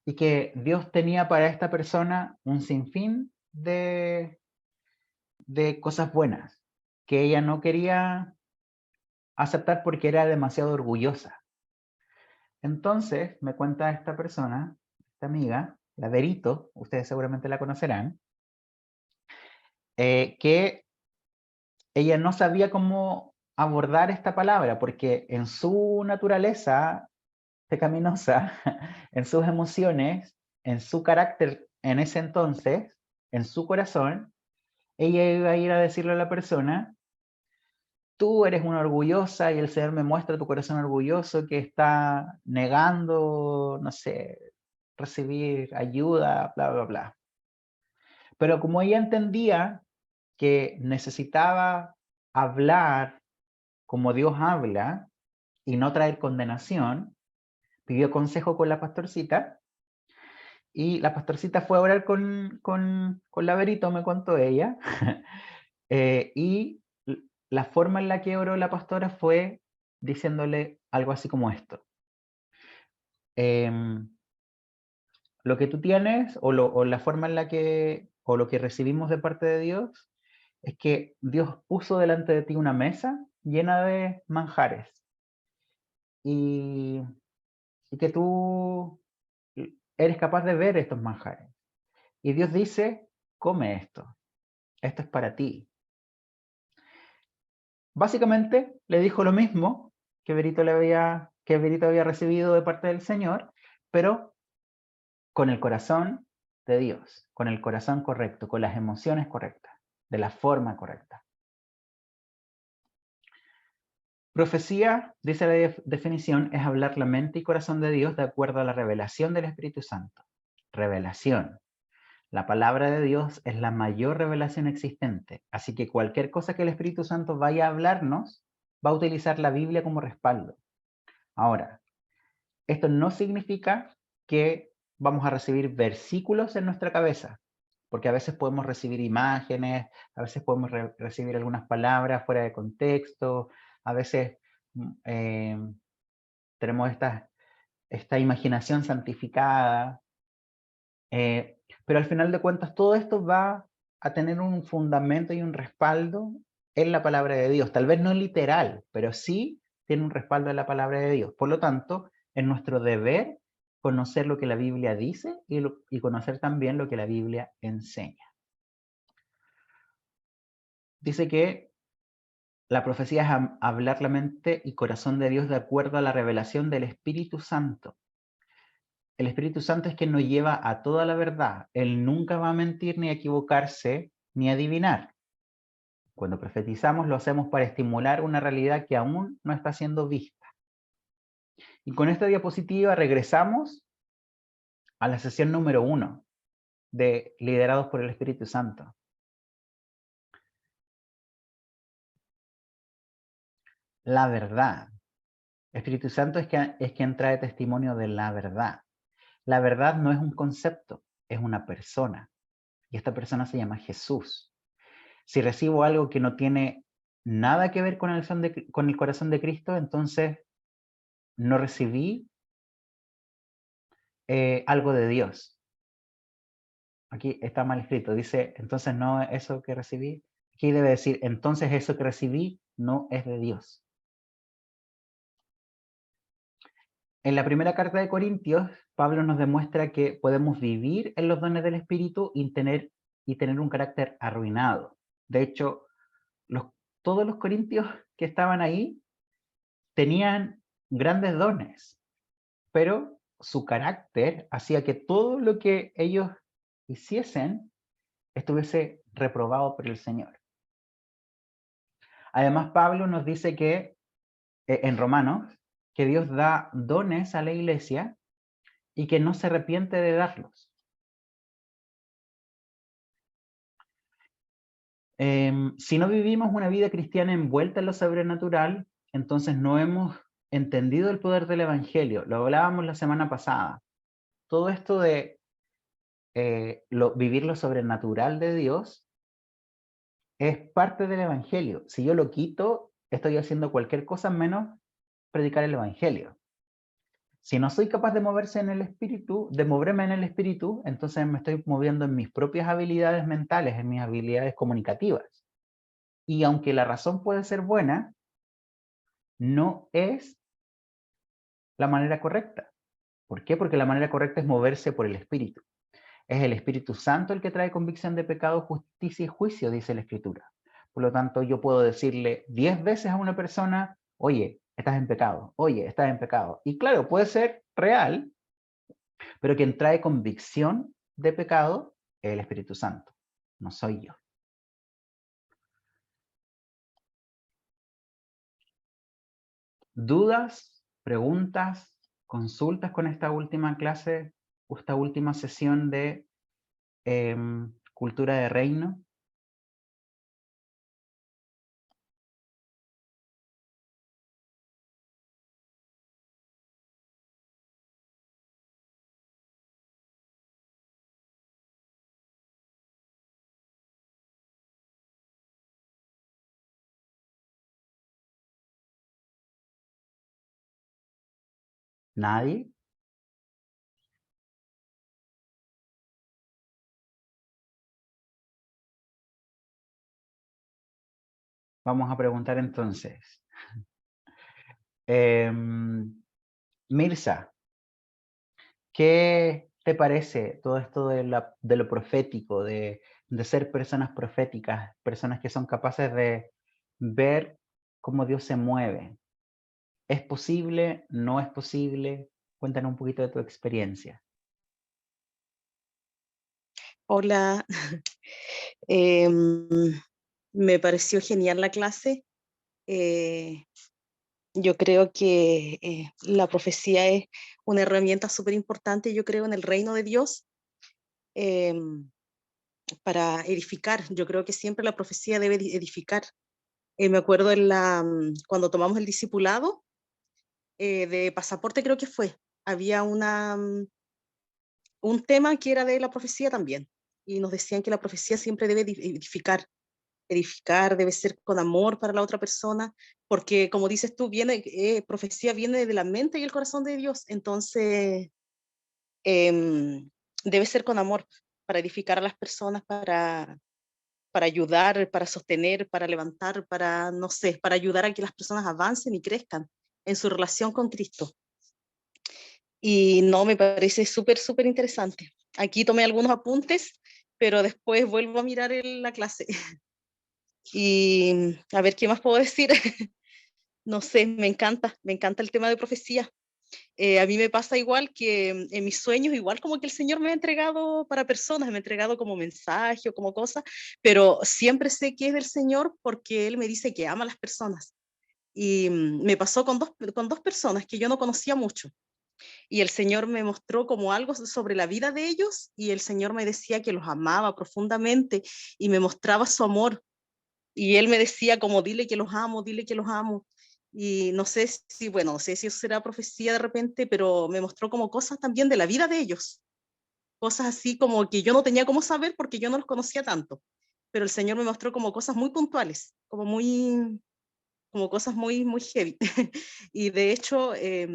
Speaker 1: Y que Dios tenía para esta persona un sinfín de cosas buenas que ella no quería aceptar porque era demasiado orgullosa. Entonces me cuenta esta persona, esta amiga, la Verito, ustedes seguramente la conocerán, que ella no sabía cómo abordar esta palabra porque en su naturaleza pecaminosa, en sus emociones, en su carácter en ese entonces, en su corazón, ella iba a ir a decirle a la persona, tú eres una orgullosa y el Señor me muestra tu corazón orgulloso que está negando, no sé, recibir ayuda, bla, bla, bla. Pero como ella entendía que necesitaba hablar como Dios habla y no traer condenación, pidió consejo con la pastorcita y la pastorcita fue a orar con la Verito, me contó ella, y la forma en la que oró la pastora fue diciéndole algo así como esto. Lo que tú tienes o la forma en la que, o lo que recibimos de parte de Dios, es que Dios puso delante de ti una mesa llena de manjares y que tú eres capaz de ver estos manjares. Y Dios dice, come esto es para ti. Básicamente le dijo lo mismo que Verito había recibido de parte del Señor, pero con el corazón de Dios, con el corazón correcto, con las emociones correctas, de la forma correcta. Profecía, dice la definición, es hablar la mente y corazón de Dios de acuerdo a la revelación del Espíritu Santo. Revelación. La palabra de Dios es la mayor revelación existente, así que cualquier cosa que el Espíritu Santo vaya a hablarnos, va a utilizar la Biblia como respaldo. Ahora, esto no significa que vamos a recibir versículos en nuestra cabeza, porque a veces podemos recibir imágenes, a veces podemos recibir algunas palabras fuera de contexto, a veces tenemos esta imaginación santificada, pero al final de cuentas todo esto va a tener un fundamento y un respaldo en la palabra de Dios. Tal vez no literal, pero sí tiene un respaldo en la palabra de Dios. Por lo tanto, es nuestro deber conocer lo que la Biblia dice y conocer también lo que la Biblia enseña. Dice que la profecía es hablar la mente y corazón de Dios de acuerdo a la revelación del Espíritu Santo. El Espíritu Santo es quien nos lleva a toda la verdad. Él nunca va a mentir, ni a equivocarse, ni a adivinar. Cuando profetizamos lo hacemos para estimular una realidad que aún no está siendo vista. Y con esta diapositiva regresamos a la sesión número 1 de Liderados por el Espíritu Santo. La verdad. El Espíritu Santo es quien trae testimonio de la verdad. La verdad no es un concepto, es una persona. Y esta persona se llama Jesús. Si recibo algo que no tiene nada que ver con el corazón de Cristo, entonces no recibí algo de Dios. Aquí está mal escrito, dice, entonces no es eso que recibí. Aquí debe decir, entonces eso que recibí no es de Dios. En la primera carta de Corintios, Pablo nos demuestra que podemos vivir en los dones del Espíritu y tener un carácter arruinado. De hecho, todos los corintios que estaban ahí tenían grandes dones, pero su carácter hacía que todo lo que ellos hiciesen estuviese reprobado por el Señor. Además, Pablo nos dice que, en Romanos, que Dios da dones a la iglesia y que no se arrepiente de darlos. Si no vivimos una vida cristiana envuelta en lo sobrenatural, entonces no hemos entendido el poder del Evangelio. Lo hablábamos la semana pasada. Todo esto de vivir lo sobrenatural de Dios es parte del Evangelio. Si yo lo quito, estoy haciendo cualquier cosa menos predicar el Evangelio. Si no soy capaz de moverme en el espíritu, entonces me estoy moviendo en mis propias habilidades mentales, en mis habilidades comunicativas. Y aunque la razón puede ser buena, no es la manera correcta. ¿Por qué? Porque la manera correcta es moverse por el espíritu. Es el Espíritu Santo el que trae convicción de pecado, justicia y juicio, dice la Escritura. Por lo tanto, yo puedo decirle 10 veces a una persona, oye, estás en pecado, oye, estás en pecado. Y claro, puede ser real, pero quien trae convicción de pecado es el Espíritu Santo, no soy yo. ¿Dudas, preguntas, consultas con esta última clase, esta última sesión de cultura de reino? ¿Nadie? Vamos a preguntar entonces. Mirza, ¿qué te parece todo esto de lo profético, de ser personas proféticas, personas que son capaces de ver cómo Dios se mueve? ¿Es posible? ¿No es posible? Cuéntanos un poquito de tu experiencia.
Speaker 3: Hola, em, me pareció genial la clase. eh, yo creo que la profecía es una herramienta súper importante, yo creo, en el reino de Dios, em, para edificar. Yo creo que siempre la profecía debe edificar. Me acuerdo cuando tomamos el discipulado de pasaporte, creo que fue, había un tema que era de la profecía también, y nos decían que la profecía siempre debe edificar, debe ser con amor para la otra persona, porque como dices tú, profecía viene de la mente y el corazón de Dios, entonces debe ser con amor para edificar a las personas, para ayudar, para sostener, para levantar, para, no sé, para ayudar a que las personas avancen y crezcan en su relación con Cristo. Y no, me parece súper, súper interesante. Aquí tomé algunos apuntes, pero después vuelvo a mirar la clase. Y a ver qué más puedo decir. No sé, me encanta el tema de profecía. A mí me pasa igual que en mis sueños, igual como que el Señor me ha entregado para personas, me ha entregado como mensaje o como cosa, pero siempre sé que es del Señor porque Él me dice que ama a las personas. Y me pasó con dos personas que yo no conocía mucho. Y el Señor me mostró como algo sobre la vida de ellos y el Señor me decía que los amaba profundamente y me mostraba su amor. Y Él me decía como, dile que los amo, dile que los amo. Y no sé si, bueno, no sé si eso será profecía de repente, pero me mostró como cosas también de la vida de ellos. Cosas así como que yo no tenía cómo saber porque yo no los conocía tanto. Pero el Señor me mostró como cosas muy puntuales, como cosas muy, muy heavy. Y de hecho,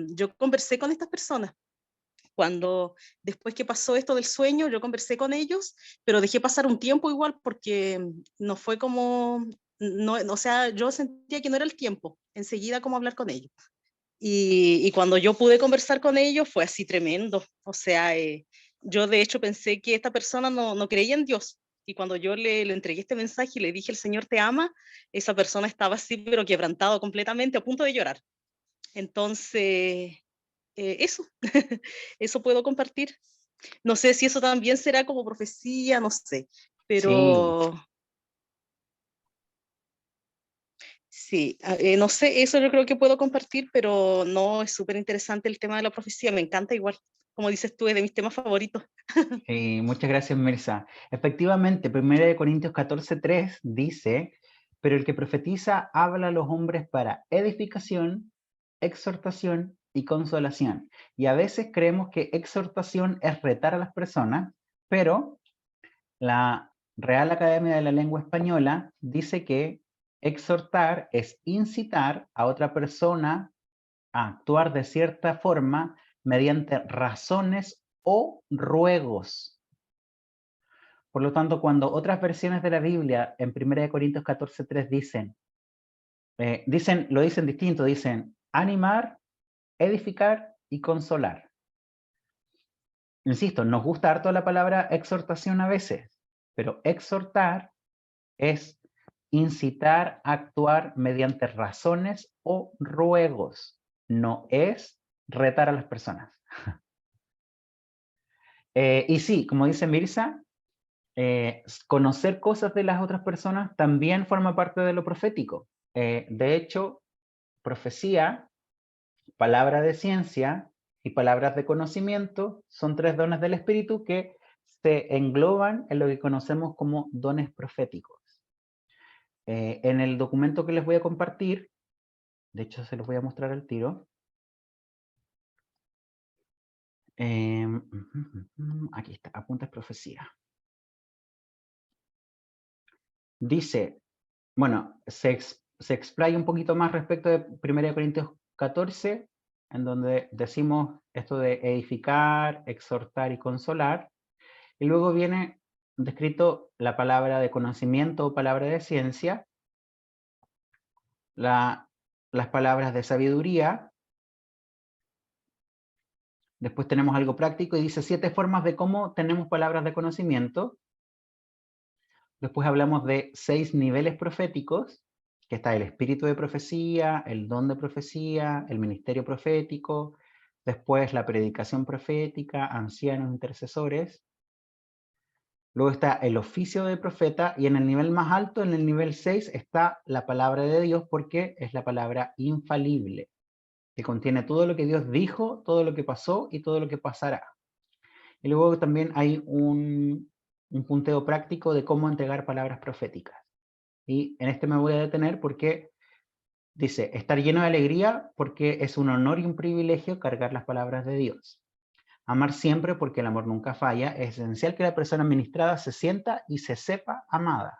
Speaker 3: yo conversé con estas personas cuando después que pasó esto del sueño, yo conversé con ellos, pero dejé pasar un tiempo igual porque no fue como, no, o sea, yo sentía que no era el tiempo, enseguida como hablar con ellos. Y cuando yo pude conversar con ellos fue así tremendo, o sea, yo de hecho pensé que esta persona no creía en Dios. Y cuando yo le entregué este mensaje y le dije, el Señor te ama, esa persona estaba así, pero quebrantado completamente, a punto de llorar. Entonces, eso, eso puedo compartir. No sé si eso también será como profecía, no sé,
Speaker 1: Sí,
Speaker 3: pero sí, no sé, eso yo creo que puedo compartir, pero no, es súper interesante el tema de la profecía, me encanta igual, como dices tú, es de mis temas favoritos.
Speaker 1: muchas gracias, Mirza. Efectivamente, 1 Corintios 14:3 dice, pero el que profetiza habla a los hombres para edificación, exhortación y consolación. Y a veces creemos que exhortación es retar a las personas, pero la Real Academia de la Lengua Española dice que exhortar es incitar a otra persona a actuar de cierta forma mediante razones o ruegos. Por lo tanto, cuando otras versiones de la Biblia en 1 Corintios 14:3 lo dicen distinto, dicen animar, edificar y consolar. Insisto, nos gusta harto la palabra exhortación a veces, pero exhortar es incitar a actuar mediante razones o ruegos, no es retar a las personas. Y sí, como dice Mirza, conocer cosas de las otras personas también forma parte de lo profético. De hecho, profecía, palabra de ciencia y palabras de conocimiento son tres dones del Espíritu que se engloban en lo que conocemos como dones proféticos. En el documento que les voy a compartir, de hecho se los voy a mostrar al tiro. Aquí está, apuntes profecía. Dice, bueno, se explaya un poquito más respecto de 1 Corintios 14, en donde decimos esto de edificar, exhortar y consolar, y luego viene descrito la palabra de conocimiento o palabra de ciencia, las palabras de sabiduría, después tenemos algo práctico y dice 7 formas de cómo tenemos palabras de conocimiento, después hablamos de 6 niveles proféticos, que está el espíritu de profecía, el don de profecía, el ministerio profético, Después la predicación profética, ancianos, intercesores. Luego está el oficio de profeta y en el nivel más alto, en el nivel 6, está la palabra de Dios porque es la palabra infalible, que contiene todo lo que Dios dijo, todo lo que pasó y todo lo que pasará. Y luego también hay un punteo práctico de cómo entregar palabras proféticas. Y en este me voy a detener porque dice, estar lleno de alegría porque es un honor y un privilegio cargar las palabras de Dios. Amar siempre porque el amor nunca falla. Es esencial que la persona ministrada se sienta y se sepa amada.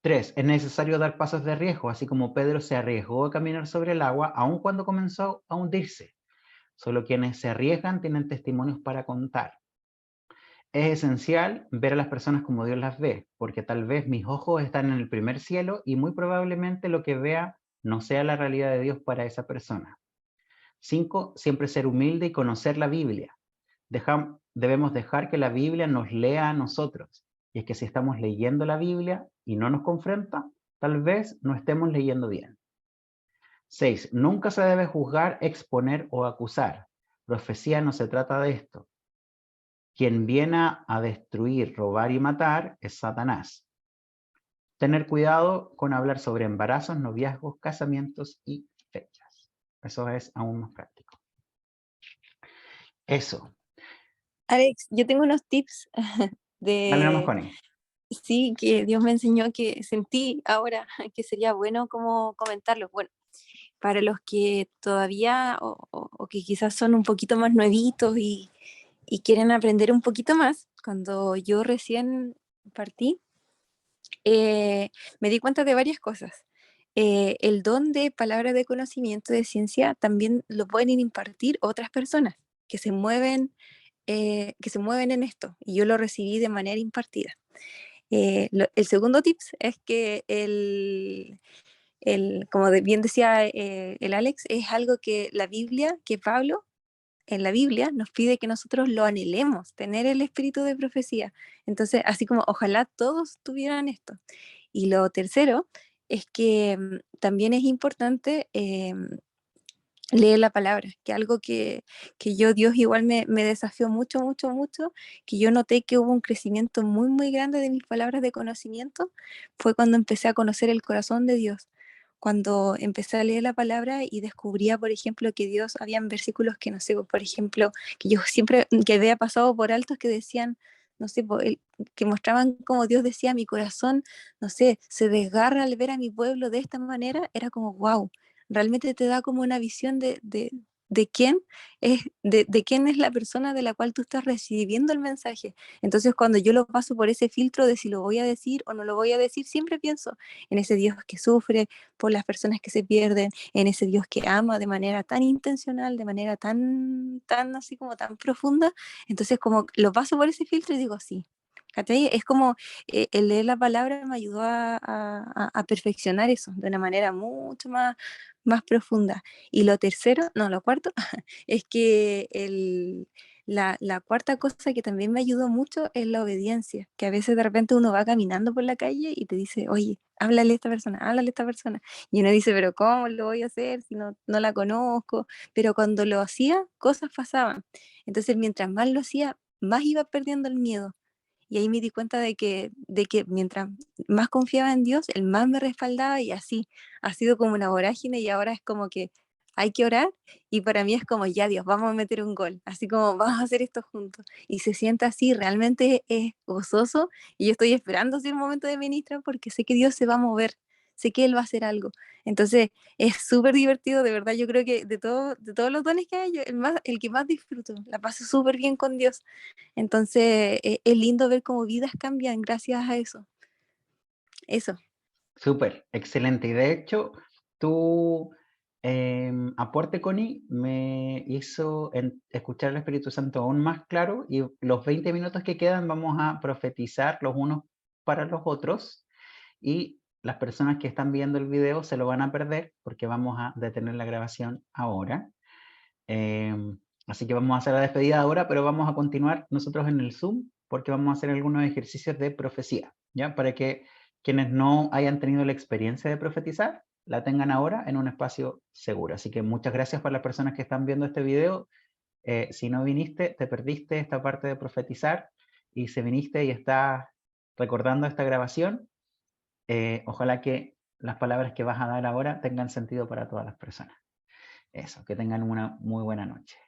Speaker 1: 3. Es necesario dar pasos de riesgo, así como Pedro se arriesgó a caminar sobre el agua, aun cuando comenzó a hundirse. Solo quienes se arriesgan tienen testimonios para contar. Es esencial ver a las personas como Dios las ve, porque tal vez mis ojos están en el primer cielo y muy probablemente lo que vea no sea la realidad de Dios para esa persona. 5. Siempre ser humilde y conocer la Biblia. Debemos dejar que la Biblia nos lea a nosotros. Y es que si estamos leyendo la Biblia y no nos confronta, tal vez no estemos leyendo bien. 6. Nunca se debe juzgar, exponer o acusar. Profecía no se trata de esto. Quien viene a destruir, robar y matar es Satanás. Tener cuidado con hablar sobre embarazos, noviazgos, casamientos y fechas. Eso es aún más práctico. Eso.
Speaker 4: Alex, yo tengo unos tips
Speaker 1: Dale nomás,
Speaker 4: de,
Speaker 1: Connie.
Speaker 4: sí, que Dios me enseñó que sentí ahora que sería bueno como comentarlos. Bueno, para los que todavía o que quizás son un poquito más nuevitos y quieren aprender un poquito más, cuando yo recién partí, me di cuenta de varias cosas. El don de palabra de conocimiento de ciencia también lo pueden impartir otras personas que se mueven en esto, y yo lo recibí de manera impartida. El segundo tips es que como bien decía el Alex, es algo que la Biblia, que Pablo en la Biblia nos pide que nosotros lo anhelemos, tener el espíritu de profecía. Entonces, así como ojalá todos tuvieran esto. Y lo tercero es que también es importante leer la palabra, que algo que Dios igual me desafió mucho, mucho, mucho, que yo noté que hubo un crecimiento muy, muy grande de mis palabras de conocimiento, fue cuando empecé a conocer el corazón de Dios, cuando empecé a leer la palabra y descubría, por ejemplo, que Dios, habían versículos que, no sé, por ejemplo, que yo siempre, que había pasado por altos que decían, no sé, que mostraban como Dios decía, mi corazón, no sé, se desgarra al ver a mi pueblo de esta manera, era como, wow, realmente te da como una visión de quién de quién es la persona de la cual tú estás recibiendo el mensaje. Entonces, cuando yo lo paso por ese filtro de si lo voy a decir o no lo voy a decir, siempre pienso en ese Dios que sufre por las personas que se pierden, en ese Dios que ama de manera tan intencional, de manera tan, tan así como tan profunda. Entonces, como lo paso por ese filtro y digo, sí. ¿Cachai? Es como el leer la palabra me ayudó a perfeccionar eso de una manera mucho más profunda. Y lo tercero, no, lo cuarto, es que la cuarta cosa que también me ayudó mucho es la obediencia, que a veces de repente uno va caminando por la calle y te dice, oye, háblale a esta persona, háblale a esta persona. Y uno dice, pero ¿cómo lo voy a hacer si no la conozco? Pero cuando lo hacía, cosas pasaban. Entonces, mientras más lo hacía, más iba perdiendo el miedo. Y ahí me di cuenta de que mientras más confiaba en Dios, Él más me respaldaba y así ha sido como una vorágine y ahora es como que hay que orar y para mí es como, ya Dios, vamos a meter un gol, así como vamos a hacer esto juntos. Y se siente así, realmente es gozoso y yo estoy esperando así el momento de ministrar porque sé que Dios se va a mover, sé que Él va a hacer algo. Entonces es súper divertido, de verdad, yo creo que de todos los dones que hay, yo el que más disfruto, la paso súper bien con Dios. Entonces, es lindo ver cómo vidas cambian gracias a eso. Eso.
Speaker 1: Súper, excelente. Y de hecho, tu aporte, Connie, me hizo escuchar al Espíritu Santo aún más claro y los 20 minutos que quedan vamos a profetizar los unos para los otros y las personas que están viendo el video se lo van a perder porque vamos a detener la grabación ahora. Así que vamos a hacer la despedida ahora, pero vamos a continuar nosotros en el Zoom porque vamos a hacer algunos ejercicios de profecía, ¿ya? Para que quienes no hayan tenido la experiencia de profetizar la tengan ahora en un espacio seguro. Así que muchas gracias para las personas que están viendo este video. Si no viniste, te perdiste esta parte de profetizar, y si viniste y estás recordando esta grabación, ojalá que las palabras que vas a dar ahora tengan sentido para todas las personas. Eso, que tengan una muy buena noche.